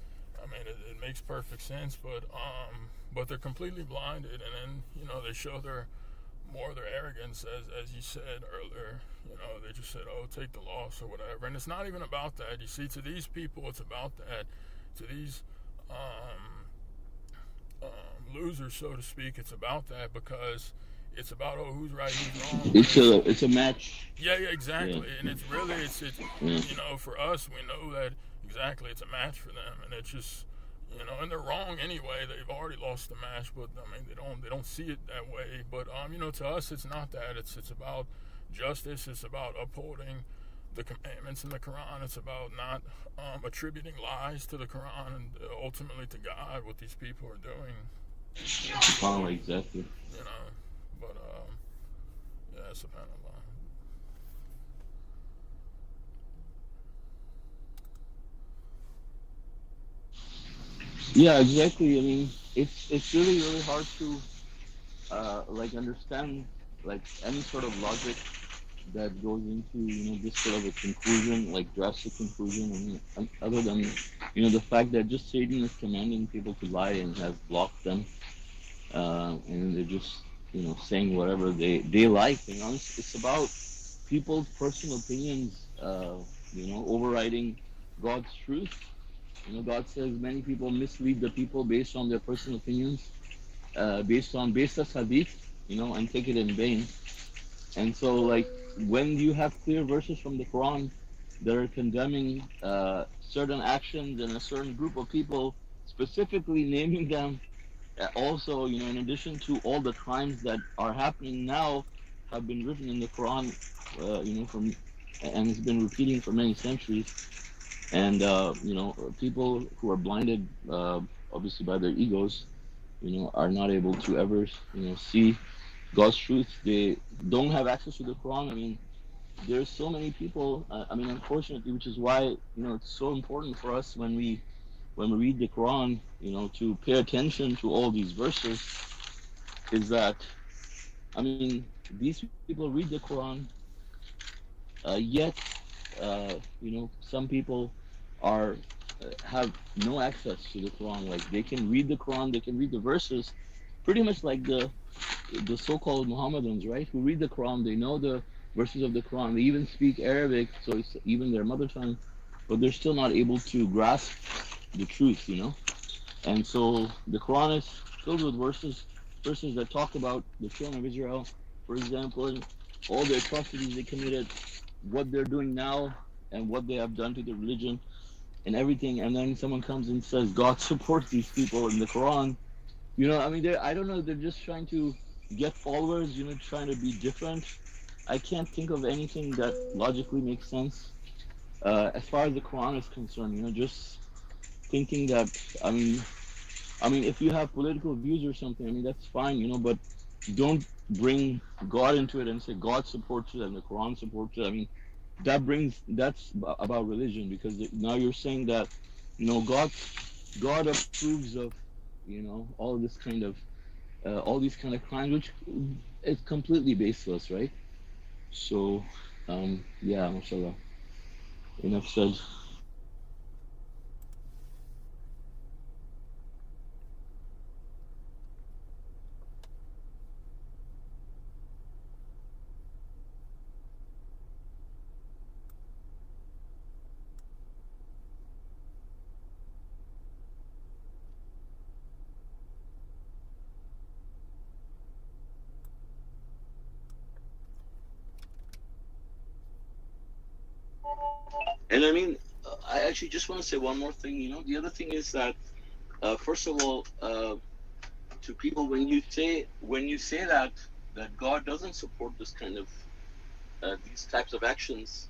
I mean, it makes perfect sense, but they're completely blinded, and then they show more of their arrogance, as you said earlier. They just said, "Oh, take the loss" or whatever, and it's not even about that. You see, to these people, it's about that. To these losers, so to speak, it's about that, because it's about who's right, who's wrong. It's a match. Yeah, exactly. Yeah. And it's Yeah. For us, we know that exactly it's a match for them, and it's just and they're wrong anyway. They've already lost the match, but I mean they don't see it that way. But to us, it's not that. It's about justice. It's about upholding the commandments in the Quran. It's about not attributing lies to the Quran and ultimately to God, what these people are doing. Exactly. But yeah, subhanAllah. Yeah, exactly. I mean, it's really hard to understand like any sort of logic that goes into this sort of a conclusion, like drastic conclusion. I mean, other than the fact that just Satan is commanding people to lie and has blocked them, and they're just saying whatever they like. It's about people's personal opinions, overriding God's truth. God says many people mislead the people based on their personal opinions, based on baseless hadith, and take it in vain. And so, like, when you have clear verses from the Quran that are condemning certain actions in a certain group of people, specifically naming them, also, in addition to all the crimes that are happening now, have been written in the Quran, and it's been repeating for many centuries. And people who are blinded, obviously by their egos, are not able to ever, see God's truth. They don't have access to the Quran. I mean, there's so many people. Unfortunately, which is why it's so important for us when we read the Quran, to pay attention to all these verses. Is that, I mean, these people read the Quran, yet some people have no access to the Quran. Like, they can read the Quran, they can read the verses, pretty much like the so-called Muhammadans, right? Who read the Quran, they know the verses of the Quran, they even speak Arabic, so it's even their mother tongue, but they're still not able to grasp the truth, And so the Quran is filled with verses that talk about the children of Israel, for example, and all the atrocities they committed, what they're doing now, and what they have done to the religion and everything. And then someone comes and says God supports these people in the Quran. I don't know, they're just trying to get followers, trying to be different. I can't think of anything that logically makes sense as far as the Quran is concerned. Just thinking that, I mean, if you have political views or something, that's fine, but don't bring God into it and say God supports it and the Quran supports it. I mean, that's about religion, because now you're saying that, God approves of, all this kind of, all these kind of crimes, which is completely baseless, right? So, yeah, mashallah. Enough said. And I mean, I actually just want to say one more thing. The other thing is that, first of all, to people, when you say that God doesn't support this kind of these types of actions,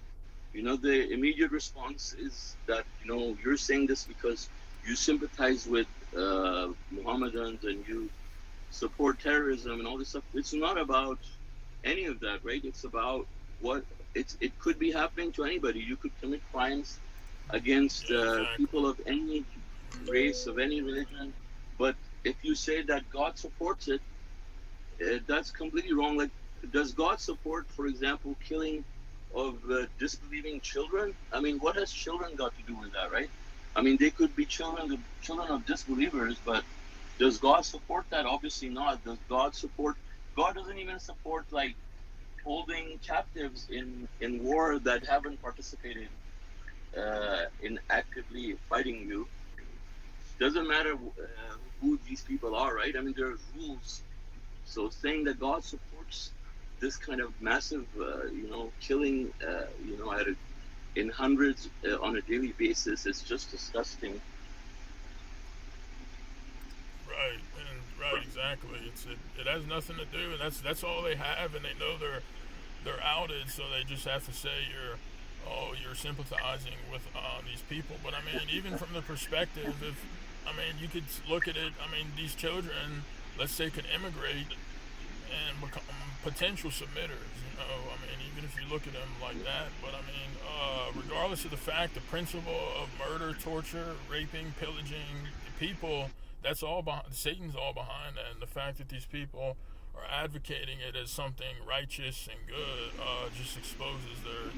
the immediate response is that you're saying this because you sympathize with Muhammadans and you support terrorism and all this stuff. It's not about any of that, right? It's about what it could be happening to anybody. You could commit crimes against Yeah, exactly. people of any race, of any religion. But if you say that God supports it, that's completely wrong. Like, does God support, for example, killing of disbelieving children? I mean, what has children got to do with that, right? I mean, they could be children of disbelievers, but does God support that? Obviously not. Does God support? God doesn't even support like holding captives in war that haven't participated in actively fighting you. Doesn't matter who these people are, right? I mean, there's rules. So saying that God supports this kind of massive, killing, in hundreds on a daily basis is just disgusting. Right, and right, exactly. It has nothing to do, and that's all they have, and they know they're outed, so they just have to say you're sympathizing with these people. But I mean, even from the perspective, if I mean, you could look at it. I mean, these children, let's say, could immigrate and become potential submitters. I mean, even if you look at them like that. But I mean, regardless of the fact, the principle of murder, torture, raping, pillaging the people, that's all behind. Satan's all behind that, and the fact that these people are advocating it as something righteous and good just exposes their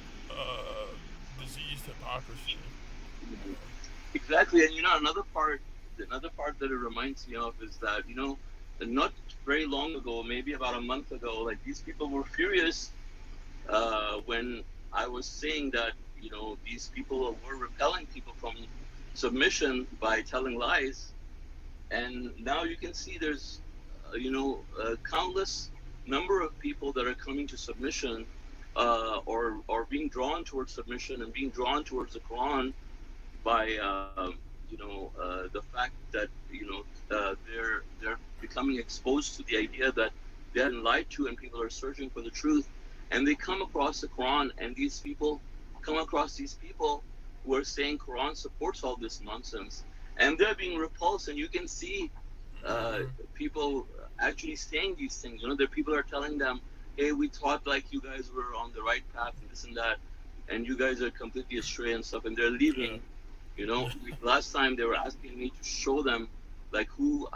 diseased hypocrisy. Exactly, and another part that it reminds me of is that not very long ago, maybe about a month ago, like these people were furious when I was saying that these people were repelling people from submission by telling lies, and now you can see there's a countless number of people that are coming to submission or being drawn towards submission and being drawn towards the Quran by the fact that they're becoming exposed to the idea that they have been lied to and people are searching for the truth, and they come across the Quran, and these people come across these people who are saying Quran supports all this nonsense, and they're being repulsed, and you can see Mm-hmm. people actually saying these things. There people are telling them, hey, we thought like you guys were on the right path and this and that, and you guys are completely astray and stuff, and they're Yeah. leaving. Like last time they were asking me to show them like who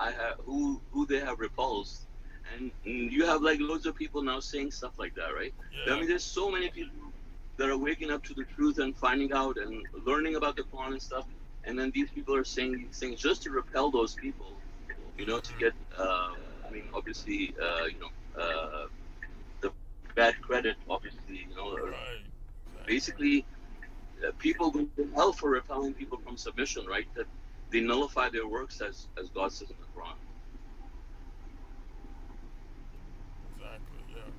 they have repulsed, and you have like loads of people now saying stuff like that, right? I Yeah. mean, there's so many people that are waking up to the truth and finding out and learning about the Quran and stuff, and then these people are saying these things just to repel those people, to Mm-hmm. get, I mean, obviously, the bad credit, obviously, Right. Exactly. basically, people go to hell for repelling people from submission, right? That they nullify their works as God says in the Quran. Exactly. Yeah.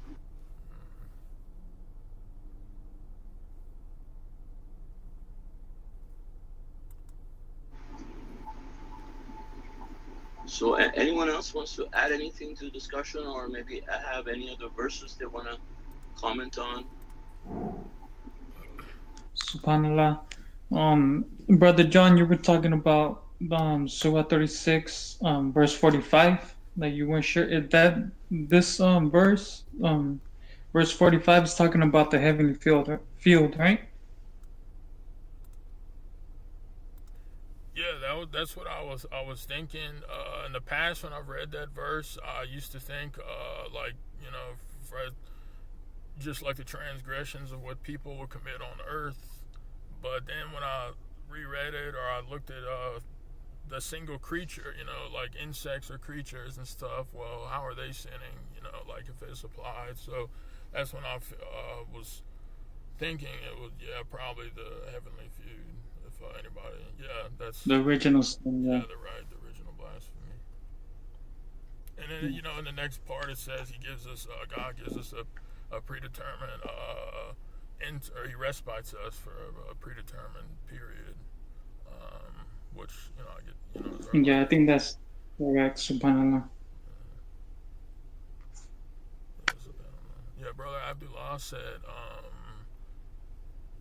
So, anyone else wants to add anything to the discussion, or maybe have any other verses they want to comment on? Subhanallah. Brother John, you were talking about Surah 36, verse 45. Like you weren't sure if that this verse 45 is talking about the heavenly field, right? Yeah, that's what I was thinking. In the past, when I've read that verse, I used to think like for, just like the transgressions of what people will commit on earth. But then when I reread it or I looked at the single creature, like insects or creatures and stuff, well, how are they sinning? Like if it's applied. So that's when I was thinking it was, yeah, probably the heavenly feud. If anybody, yeah, that's, The original sin, yeah, yeah. the right, the original blasphemy. And then, Yeah. in the next part it says God gives us a predetermined, or he respites us for a predetermined period, which, I get, is our Yeah, I life. think that's correct, Subhanallah. Yeah, Brother Abdullah said,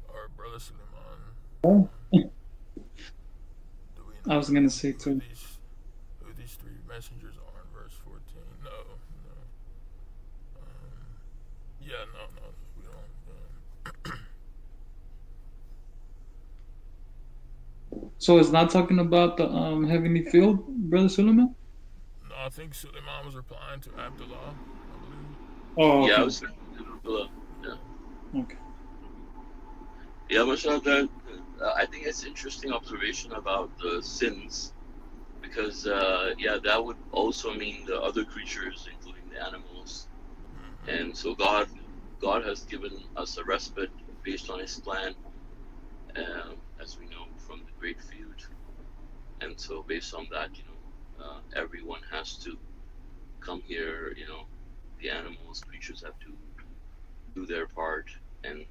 or Brother Suleiman, Oh, do we I know was gonna say too. who these three messengers are in verse 14? No, no. Yeah, no, we don't. So it's not talking about the heavenly field, Brother Suleiman? No, I think Suleiman was replying to Abdullah, I believe. Oh, Yeah, I okay. was. Yeah, Okay. yeah, mashallah. I think it's interesting observation about the sins because yeah, that would also mean the other creatures, including the animals. And so God has given us a respite based on His plan, as we know from the Great Feud. And so based on that, everyone has to come here. The animals, creatures have to do their part, and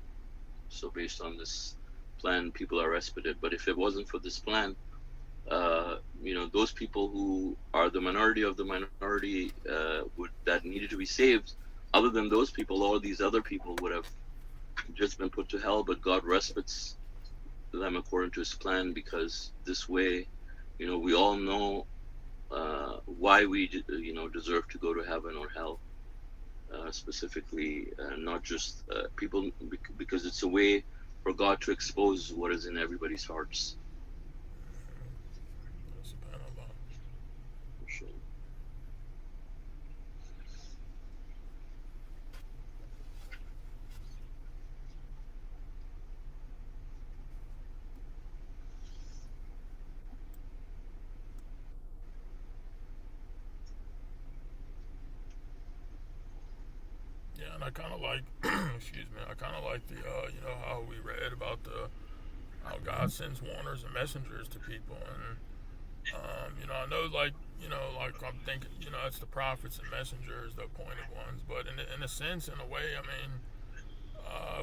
so based on this plan, people are respited. But if it wasn't for this plan, those people who are the minority of the minority that needed to be saved, other than those people, all these other people would have just been put to hell. But God respites them according to His plan, because this way, we all know why we deserve to go to heaven or hell. Specifically, not just people, because it's a way for God to expose what is in everybody's hearts. SubhanAllah. For sure. Yeah, and I kind of like, excuse me, I kind of like the, how we read about how God sends warners and messengers to people, and I know, like I'm thinking, it's the prophets and messengers, the appointed ones, but in a sense, in a way, I mean,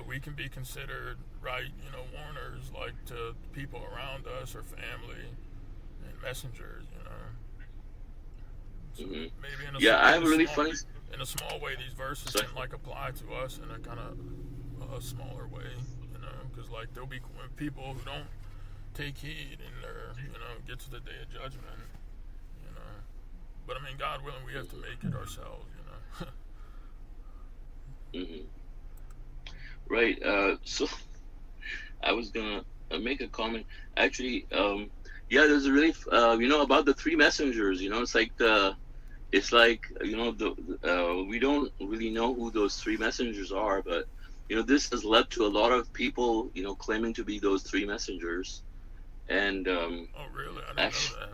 we can be considered, right, warners, like to people around us or family, and messengers, So Mm-hmm. maybe Yeah, I have a really funny. in a small way, these verses Sorry. can like apply to us in a kind of a smaller way, because like there'll be people who don't take heed and they're, get to the day of judgment, you know. But I mean, God willing, we have to make it ourselves, Mm-hmm. Right. So I was gonna make a comment. Actually, yeah, there's a really, about the three messengers. It's like we don't really know who those three messengers are, but this has led to a lot of people, claiming to be those three messengers, and Oh, really? I didn't actually, know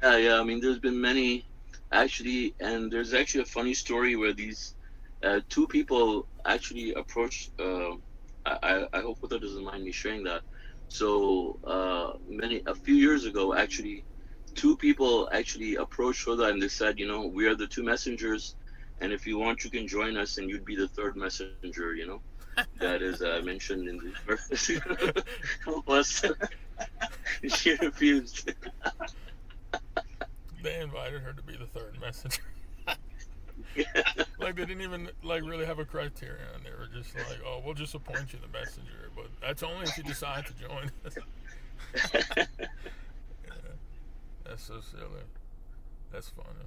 that. yeah. I mean, there's been many, actually, and there's actually a funny story where these two people actually approached. I hope Huda doesn't mind me sharing that. So a few years ago, actually, two people actually approached Huda and they said, we are the two messengers, and if you want, you can join us, and you'd be the third messenger. That is mentioned in the verse. Plus, she refused. They invited her to be the third messenger. Like they didn't even like really have a criterion. They were just like, "Oh, we'll just appoint you the messenger," but that's only if you decide to join us. Yeah, that's so silly. That's funny.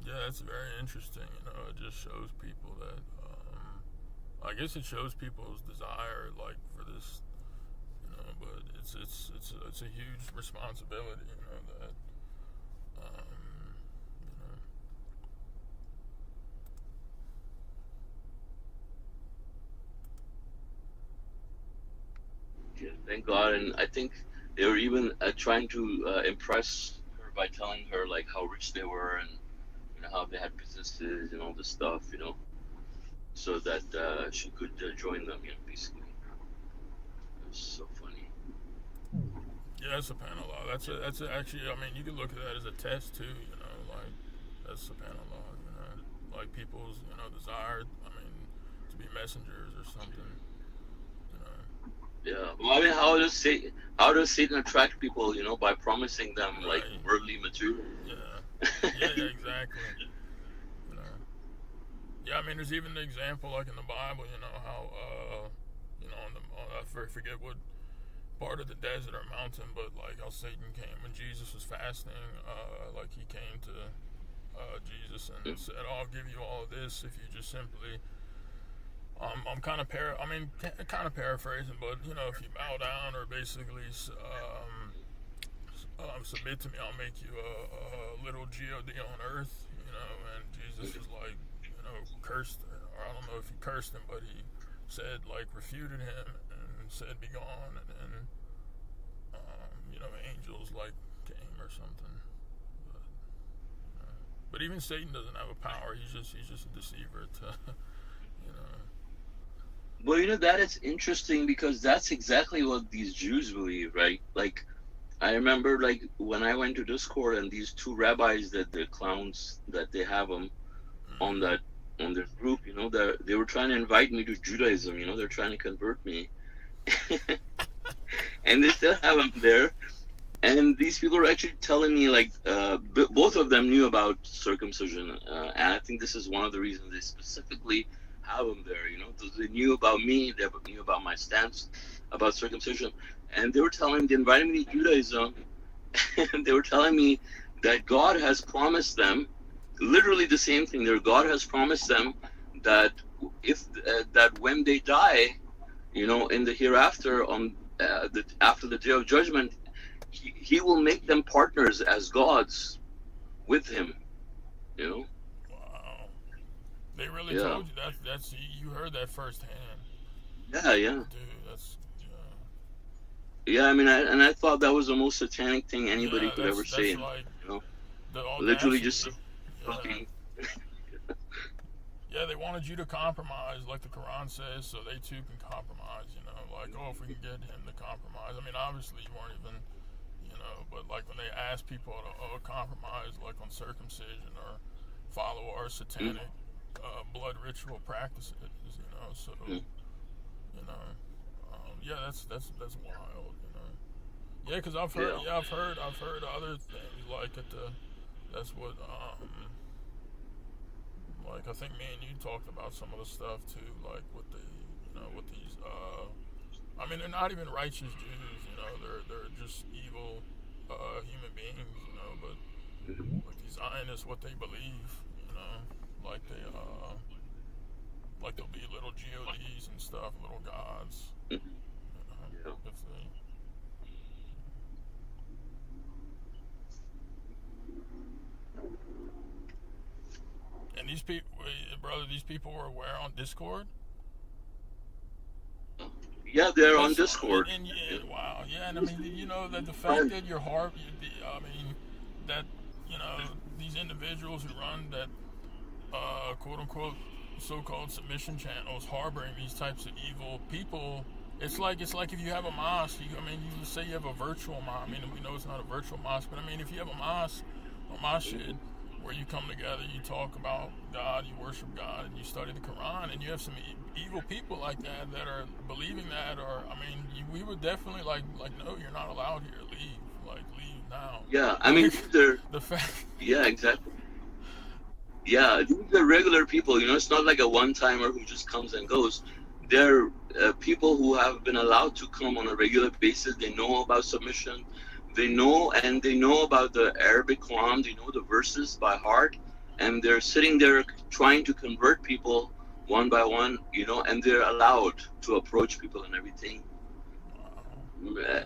Yeah, that's very interesting. It just shows people that. I guess it shows people's desire, like for this, But it's a huge responsibility, that. You know. Yeah, thank God. And I think they were even trying to impress her by telling her like how rich they were, and how they had businesses and all this stuff, so that she could join them. Basically, it was so funny. Yeah, subhanAllah. That's actually. I mean, you can look at that as a test too. Like that's subhanAllah. Like people's desire. I mean, to be messengers or something. Yeah. Well, I mean, how does Satan attract people? By promising them like Right. worldly material. Yeah. Yeah. Exactly. You know. Yeah. I mean, there's even the example like in the Bible. How I forget what part of the desert or mountain, but like how Satan came when Jesus was fasting. Like he came to Jesus and said, "Oh, I'll give you all of this if you just simply I'm kind of kind of paraphrasing, but you know, if you bow down or basically submit to me, I'll make you a little God on earth. You know, and Jesus was like, you know, cursed, or I don't know if he cursed him, but he said like refuted him and said, "Be gone," and then you know, angels like came or something. But even Satan doesn't have a power. He's just a deceiver. You know. Well, you know, that is interesting because that's exactly what these Jews believe, right? Like, I remember, like, when I went to Discord and these two rabbis that the clowns that they have them on that on their group, you know, they were trying to invite me to Judaism. You know, they're trying to convert me, and they still have them there. And these people are actually telling me, like, both of them knew about circumcision, and I think this is one of the reasons they specifically have them there. You know, they knew about me, they knew about my stance about circumcision, and they invited me to Judaism, and they were telling me that God has promised them, literally the same thing. God has promised them that that when they die, you know, in the hereafter, after the day of judgment, he will make them partners as gods with him, you know. Wow, they really told you that. That's you heard that firsthand. Yeah. Dude, that's yeah. I mean, I thought that was the most satanic thing anybody could ever say. Like, you know, literally just fucking. Yeah, they wanted you to compromise, like the Quran says, so they too can compromise. You know, like, oh, if we can get him to compromise. I mean, obviously you weren't even. But like when they ask people to compromise, like on circumcision or follow our satanic blood ritual practices, you know. So, you know, yeah, that's wild, you know. Yeah, because I've heard other things like that's what like I think me and you talked about some of the stuff too, like with with these I mean, they're not even righteous Jews, you know. They're just evil human beings, you know. But like these Zionists, what they believe, you know, like they'll be little gods and stuff, little gods. You know, if they... And these people, brother, these people were where on Discord? Yeah, they're on Discord. And wow, yeah, and I mean, you know, that the fact that your heart, I mean, that, you know, these individuals who run that, quote unquote, so-called submission channels harboring these types of evil people, it's like if you have a mosque, I mean, you say you have a virtual mosque, I mean, we know it's not a virtual mosque, but I mean, if you have a mosque, or masjid, where you come together, you talk about God, you worship God, and you study the Quran, and you have some evil people like that are believing that, or I mean, we would definitely like no, you're not allowed here. Leave now. Yeah, I mean, they're the fact. Yeah, exactly. Yeah, these are regular people. You know, it's not like a one-timer who just comes and goes. They're people who have been allowed to come on a regular basis. They know about submission. They know about the Arabic Quran. They know the verses by heart, and they're sitting there trying to convert people one by one, you know, and they're allowed to approach people and everything.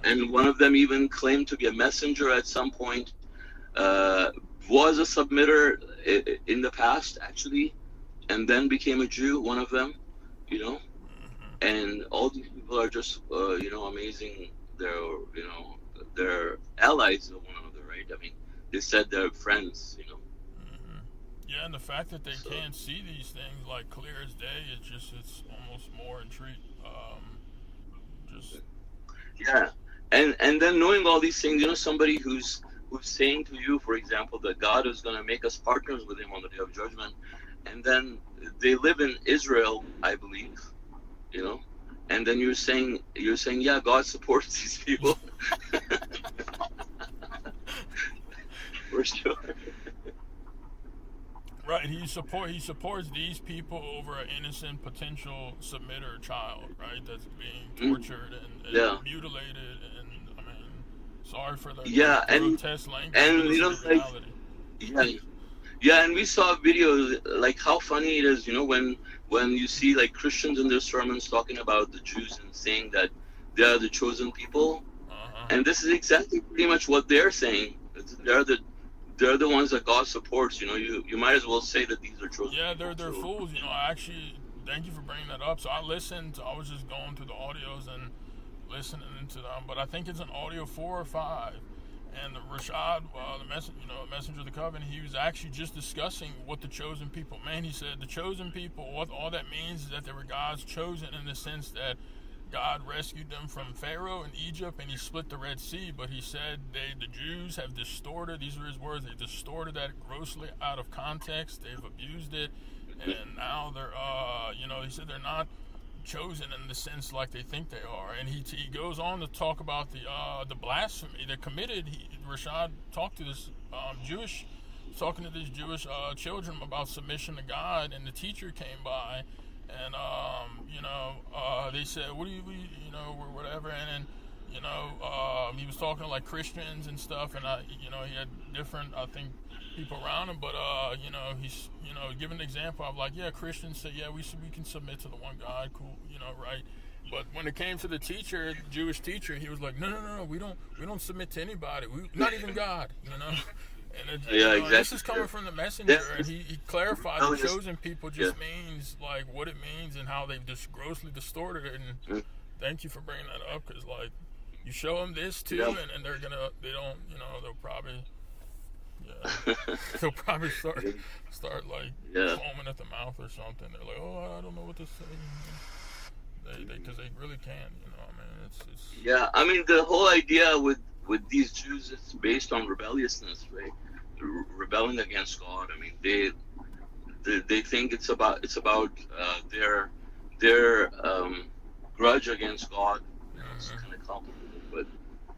And one of them even claimed to be a messenger at some point, was a submitter in the past, actually, and then became a Jew, one of them, you know. And all these people are just, you know, amazing. They're allies of one another, right? I mean, they said they're friends, you know. Yeah, and the fact that they can't see these things like clear as day, it's almost more intriguing. Yeah, and then knowing all these things, you know, somebody who's saying to you, for example, that God is going to make us partners with Him on the Day of Judgment, and then they live in Israel, I believe, you know. And then you're saying, yeah, God supports these people. For sure. Right, he supports these people over an innocent potential submitter child, right? That's being tortured and mutilated, and I mean, sorry for the grotesque language. And you know, like, Yeah, and we saw videos like how funny it is, when you see like Christians in their sermons talking about the Jews and saying that they are the chosen people, Uh-huh. and this is exactly pretty much what they're saying. They're the ones that God supports. You might as well say that these are chosen Yeah, people. they're So, fools. I actually thank you for bringing that up. So I listened. I was just going through the audios and listening to them, but I think it's an audio 4 or 5. And Rashad, the messenger of the covenant, he was actually just discussing what the chosen people meant. He said the chosen people, what all that means is that they were God's chosen in the sense that God rescued them from Pharaoh in Egypt and he split the Red Sea. But he said the Jews have distorted, these are his words, they distorted that grossly out of context. They've abused it. And now they're, he said they're not chosen in the sense like they think they are. And he goes on to talk about the blasphemy they committed. Rashad talked to this talking to these Jewish children about submission to God, and the teacher came by, and they said, "What do you or whatever," and then he was talking to like Christians and stuff, and he had different, I think, people around him, but he's giving an example of like, yeah, Christians say, yeah, we can submit to the one God, cool, right? But when it came to the teacher, the Jewish teacher, he was like, no, we don't submit to anybody, not even God, And exactly. This is coming from the messenger, and he clarified the chosen people just means like what it means and how they've just grossly distorted it. And thank you for bringing that up, because like you show them this too, and they'll probably. Yeah, they'll probably start like foaming at the mouth or something. They're like, oh, I don't know what to say. Because they really can. It's. Yeah, I mean the whole idea with these Jews is based on rebelliousness, right? Rebelling against God. I mean they think it's about their grudge against God. It's kind of complicated, but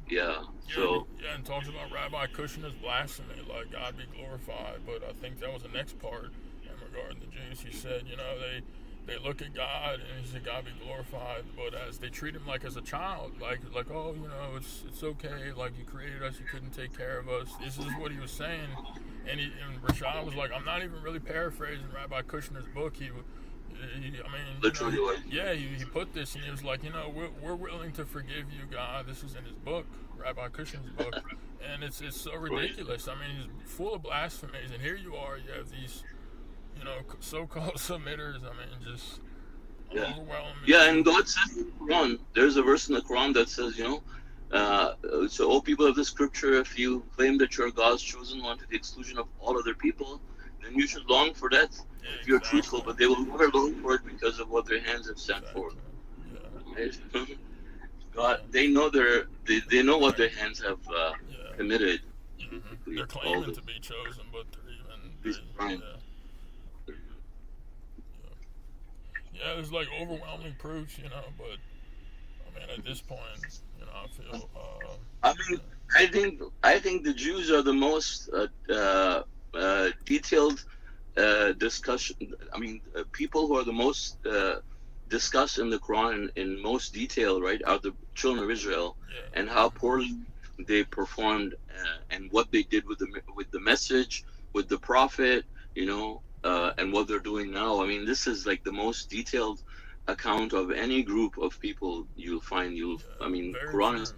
yeah. So and talks about Rabbi Kushner's blasphemy, like God be glorified. But I think that was the next part in regard to the Jews. He said, they look at God and he said God be glorified, but as they treat him like as a child, like oh, it's okay, like you created us, you couldn't take care of us. This is what he was saying, and Rashad was like, I'm not even really paraphrasing Rabbi Kushner's book. Literally, he put this, and he was like, we're willing to forgive you, God. This is in his book, Rabbi Kushner's book, and it's so ridiculous. I mean, he's full of blasphemies, and here you are, you have these, so-called submitters. I mean, just overwhelming. Yeah, and God says in the Quran, there's a verse in the Quran that says, so, O people of the scripture, if you claim that you're God's chosen one to the exclusion of all other people, then you should long for that if you're truthful, but they will never long for it because of what their hands have sent for. Right? God, they know they know what their hands have committed. Mm-hmm. They're claiming to be chosen, but they're even. Yeah, there's like overwhelming proofs, but I mean, at this point, I feel. I think the Jews are the most detailed discussion. I mean, people who are the most discussed in the Quran in most detail, right, are the children of Israel, and how poorly they performed, and what they did with the message, with the prophet, and what they're doing now. I mean, this is like the most detailed account of any group of people you'll find. Quran is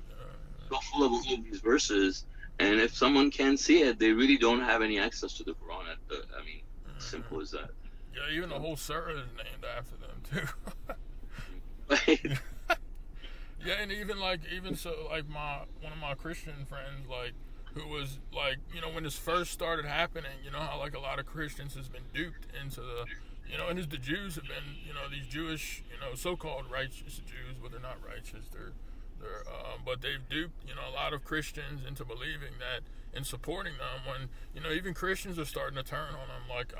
so full of all these verses, and if someone can't see it, they really don't have any access to the Quran. Simple as that. Yeah, even the whole surah is named after them too. Yeah, and even one of my Christian friends, like, who was like, when this first started happening, how like a lot of Christians has been duped into the, and the Jews have been, these Jewish, so-called righteous Jews, but they're not righteous. But they've duped, a lot of Christians into believing that and supporting them when, even Christians are starting to turn on them. Like,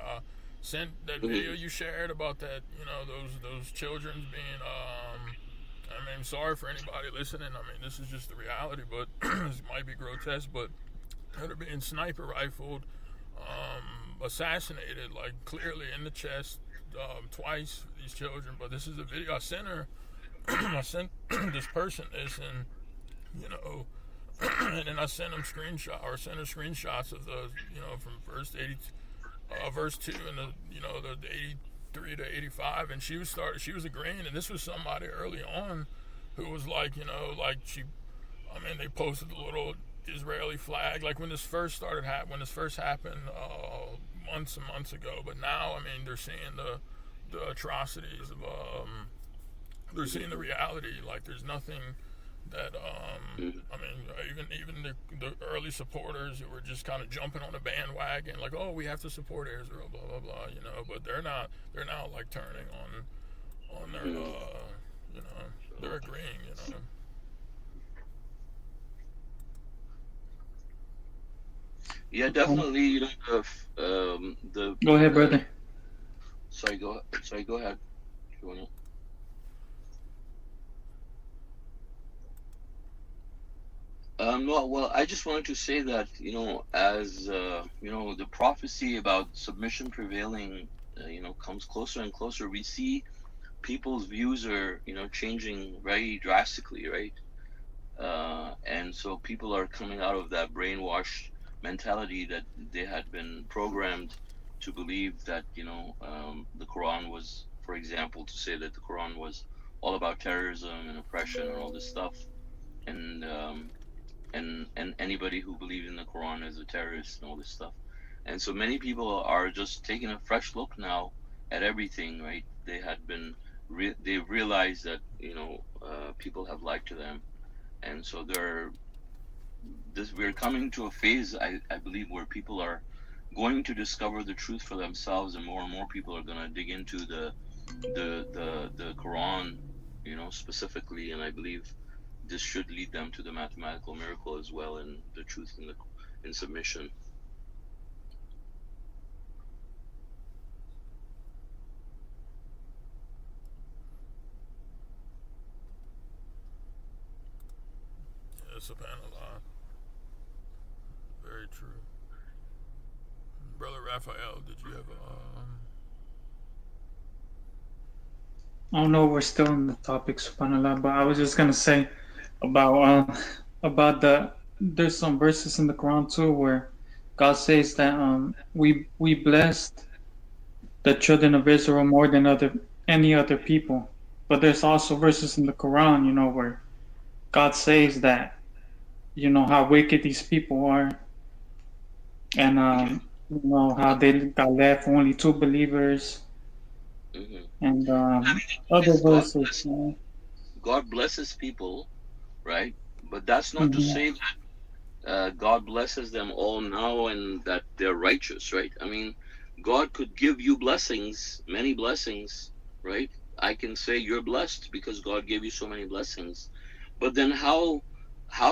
sent that video you shared about that, those children being, I mean, sorry for anybody listening. I mean, this is just the reality, but this might be grotesque, but they're being sniper rifled, assassinated, like clearly in the chest, twice, these children. But this is a video I sent her. I sent this person this, and and then I sent her screenshots of the, from verse verse 2 in the 83 to 85, and she was agreeing, and this was somebody early on who was like, they posted the little Israeli flag, like when this first happened, months and months ago. But now, they're seeing the atrocities of, they're seeing the reality. Like, there's nothing that, even the early supporters who were just kind of jumping on the bandwagon, like, oh, we have to support Israel, blah blah blah, but they're now like turning on their, they're agreeing. Yeah, definitely. Go ahead, brother. Sorry, go ahead. If you wanna. No, well, I just wanted to say that, as the prophecy about submission prevailing, comes closer and closer. We see people's views are, changing very drastically, right? And so people are coming out of that brainwashed mentality that they had been programmed to believe that, the Quran was, for example, to say that the Quran was all about terrorism and oppression and all this stuff, and anybody who believed in the Quran is a terrorist and all this stuff. And so many people are just taking a fresh look now at everything, right? They had been, they realized that, people have lied to them. And so we're coming to a phase, I believe, where people are going to discover the truth for themselves, and more people are going to dig into the Quran, specifically. And I believe this should lead them to the mathematical miracle as well, and the truth in submission. SubhanAllah. Very true. Brother Raphael, did you have I don't know, we're still on the topic, subhanAllah, but I was just gonna say about there's some verses in the Quran too where God says that we blessed the children of Israel more than any other people. But there's also verses in the Quran, where God says that, how wicked these people are, and how they got left only 2 believers, and other verses. God blesses people, right? But that's not to say that God blesses them all now and that they're righteous, right? God could give you blessings, many blessings, right? I can say you're blessed because God gave you so many blessings. But then how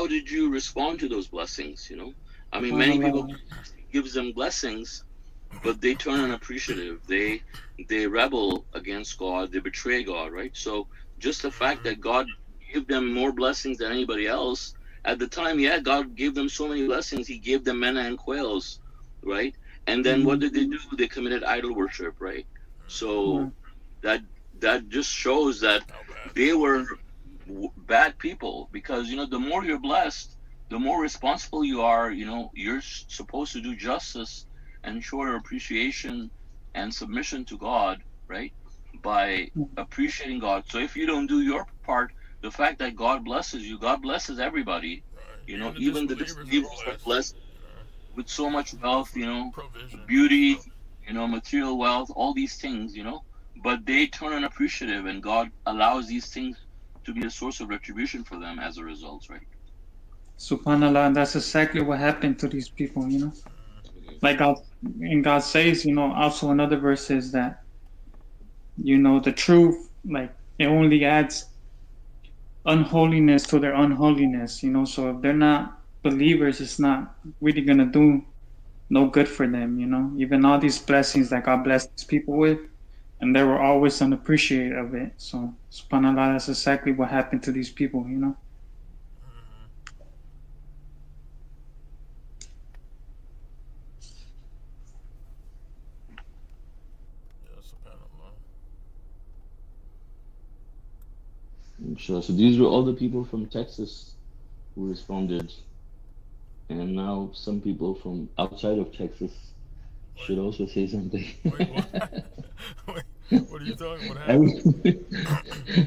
did you respond to those blessings, Many people gives them blessings, but they turn unappreciative. They rebel against God. They betray God, right? So just the fact that God gave them more blessings than anybody else at the time, God gave them so many blessings. He gave them manna and quails, right? And then what did they do? They committed idol worship, right? So that just shows that they were bad people, because the more you're blessed, the more responsible you are. You're supposed to do justice and show your appreciation and submission to God, right? By appreciating God. So if you don't do your part, the fact that God blesses you, God blesses everybody. Right. Even the disbelievers are blessed with so much wealth, provision, beauty, material wealth, all these things, but they turn unappreciative, and God allows these things to be a source of retribution for them as a result, right? SubhanAllah, and that's exactly what happened to these people, Like God says, also another verse is that, the truth, like, it only adds unholiness to their unholiness, so if they're not believers, it's not really gonna do no good for them, even all these blessings that God blessed these people with, and they were always unappreciative of it. So subhanAllah, that's exactly what happened to these people, So these were all the people from Texas who responded, and now some people from outside of Texas Wait, should also say something. wait, what? Wait, what are you talking? What I, happened?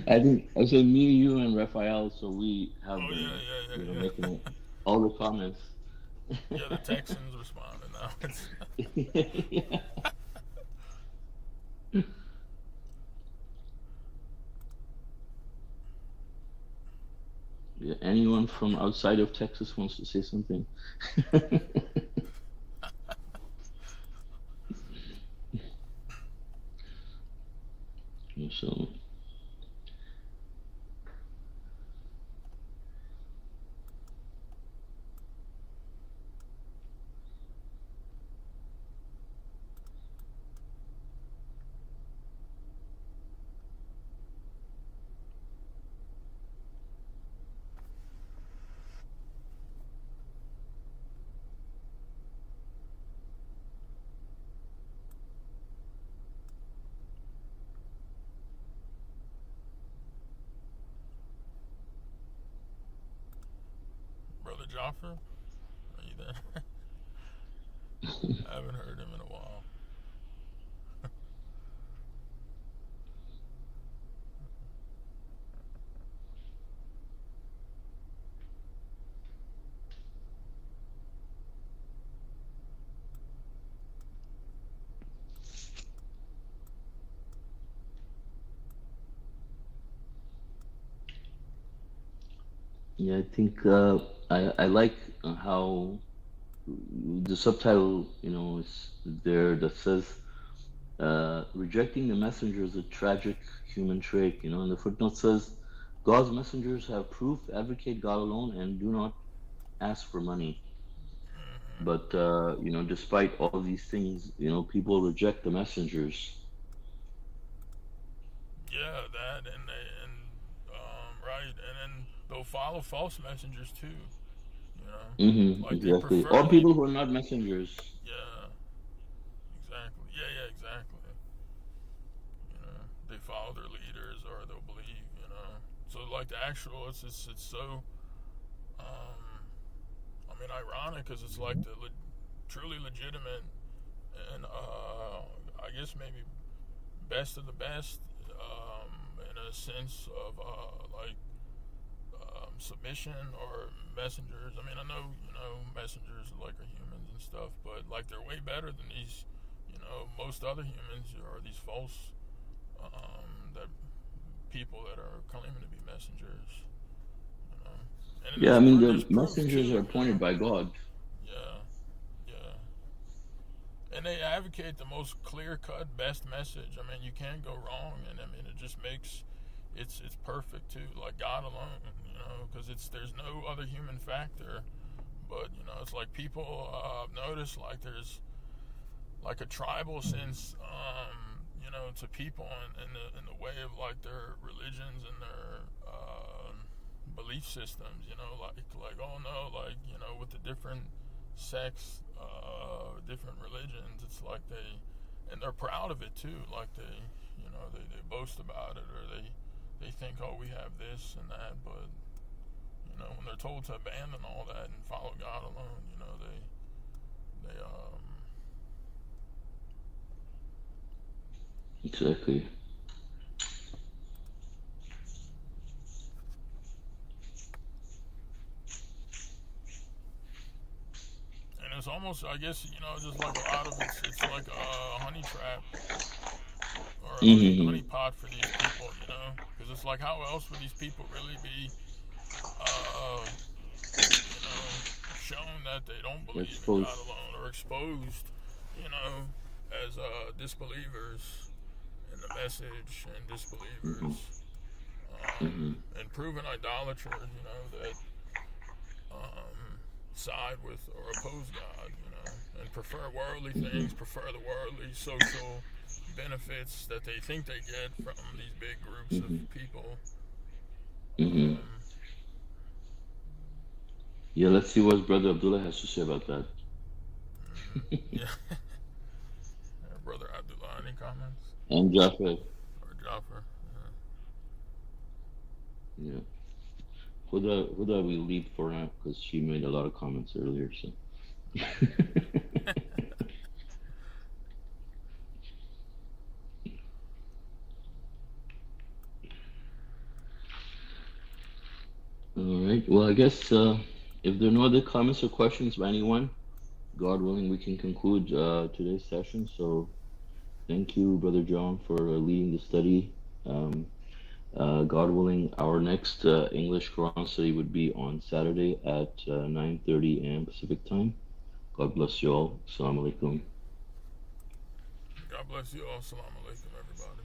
I think I said me, you, and Raphael, so we have Oh yeah, been, yeah, yeah, making yeah. all the comments. Yeah, the Texans responded now. It's Yeah. Yeah, anyone from outside of Texas wants to say something? So, Brother Joffer. Are you there? I haven't heard him in a while. yeah, I think I like how the subtitle, is there that says rejecting the messenger is a tragic human trait. And the footnote says God's messengers have proof, advocate God alone, and do not ask for money. Hmm. But despite all these things, people reject the messengers. Yeah, that right, and then they'll follow false messengers too. You know, like they Exactly. prefer Or they. people who are not messengers. Yeah, exactly. Yeah, yeah, exactly. You know, they follow their leaders or they'll believe. You know, so like the actual, it's so. I mean, ironic because it's like the truly legitimate and I guess maybe best of the best in a sense of like submission or messengers. I mean, I know messengers like are humans and stuff, but like they're way better than these most other humans or these false that people that are claiming to be messengers. You know, and Yeah, I mean there's the proof messengers too. are You know, appointed by God. yeah, yeah. And they advocate the most clear-cut, best message. I mean, you can't go wrong, and I mean, it just makes it's perfect too, like God alone, because there's no other human factor. But it's like people I've noticed like there's like a tribal sense, to people in the way of like their religions and their belief systems. Like oh no, like with the different sects, different religions, it's like and they're proud of it too. Like they boast about it, or they think, oh, we have this and that, but when they're told to abandon all that and follow God alone, they Exactly. and it's almost, I guess, just like a lot of it's like a honey trap or a Mm-hmm. honey pot for these people, because it's like how else would these people really be, uh, shown that they don't believe in God Exposed. alone or exposed, as disbelievers in the message and Mm-hmm. disbelievers Mm-hmm. and proven idolaters, that side with or oppose God, and prefer worldly Mm-hmm. things, prefer the worldly social benefits that they think they get from these big groups of Mm-hmm. people. Mm-hmm. Um, Yeah, let's see what Brother Abdullah has to say about that. yeah. Brother Abdullah, any comments? And Jafar. Or Jaffer? Yeah. Huda we leave for now because she made a lot of comments earlier. So. All right. Well, I guess if there are no other comments or questions by anyone, God willing, we can conclude today's session. So thank you, Brother John, for leading the study. God willing, our next English Quran study would be on Saturday at 9:30 a.m. Pacific time. God bless you all. Assalamu alaikum. God bless you all. Assalamu alaikum, everybody.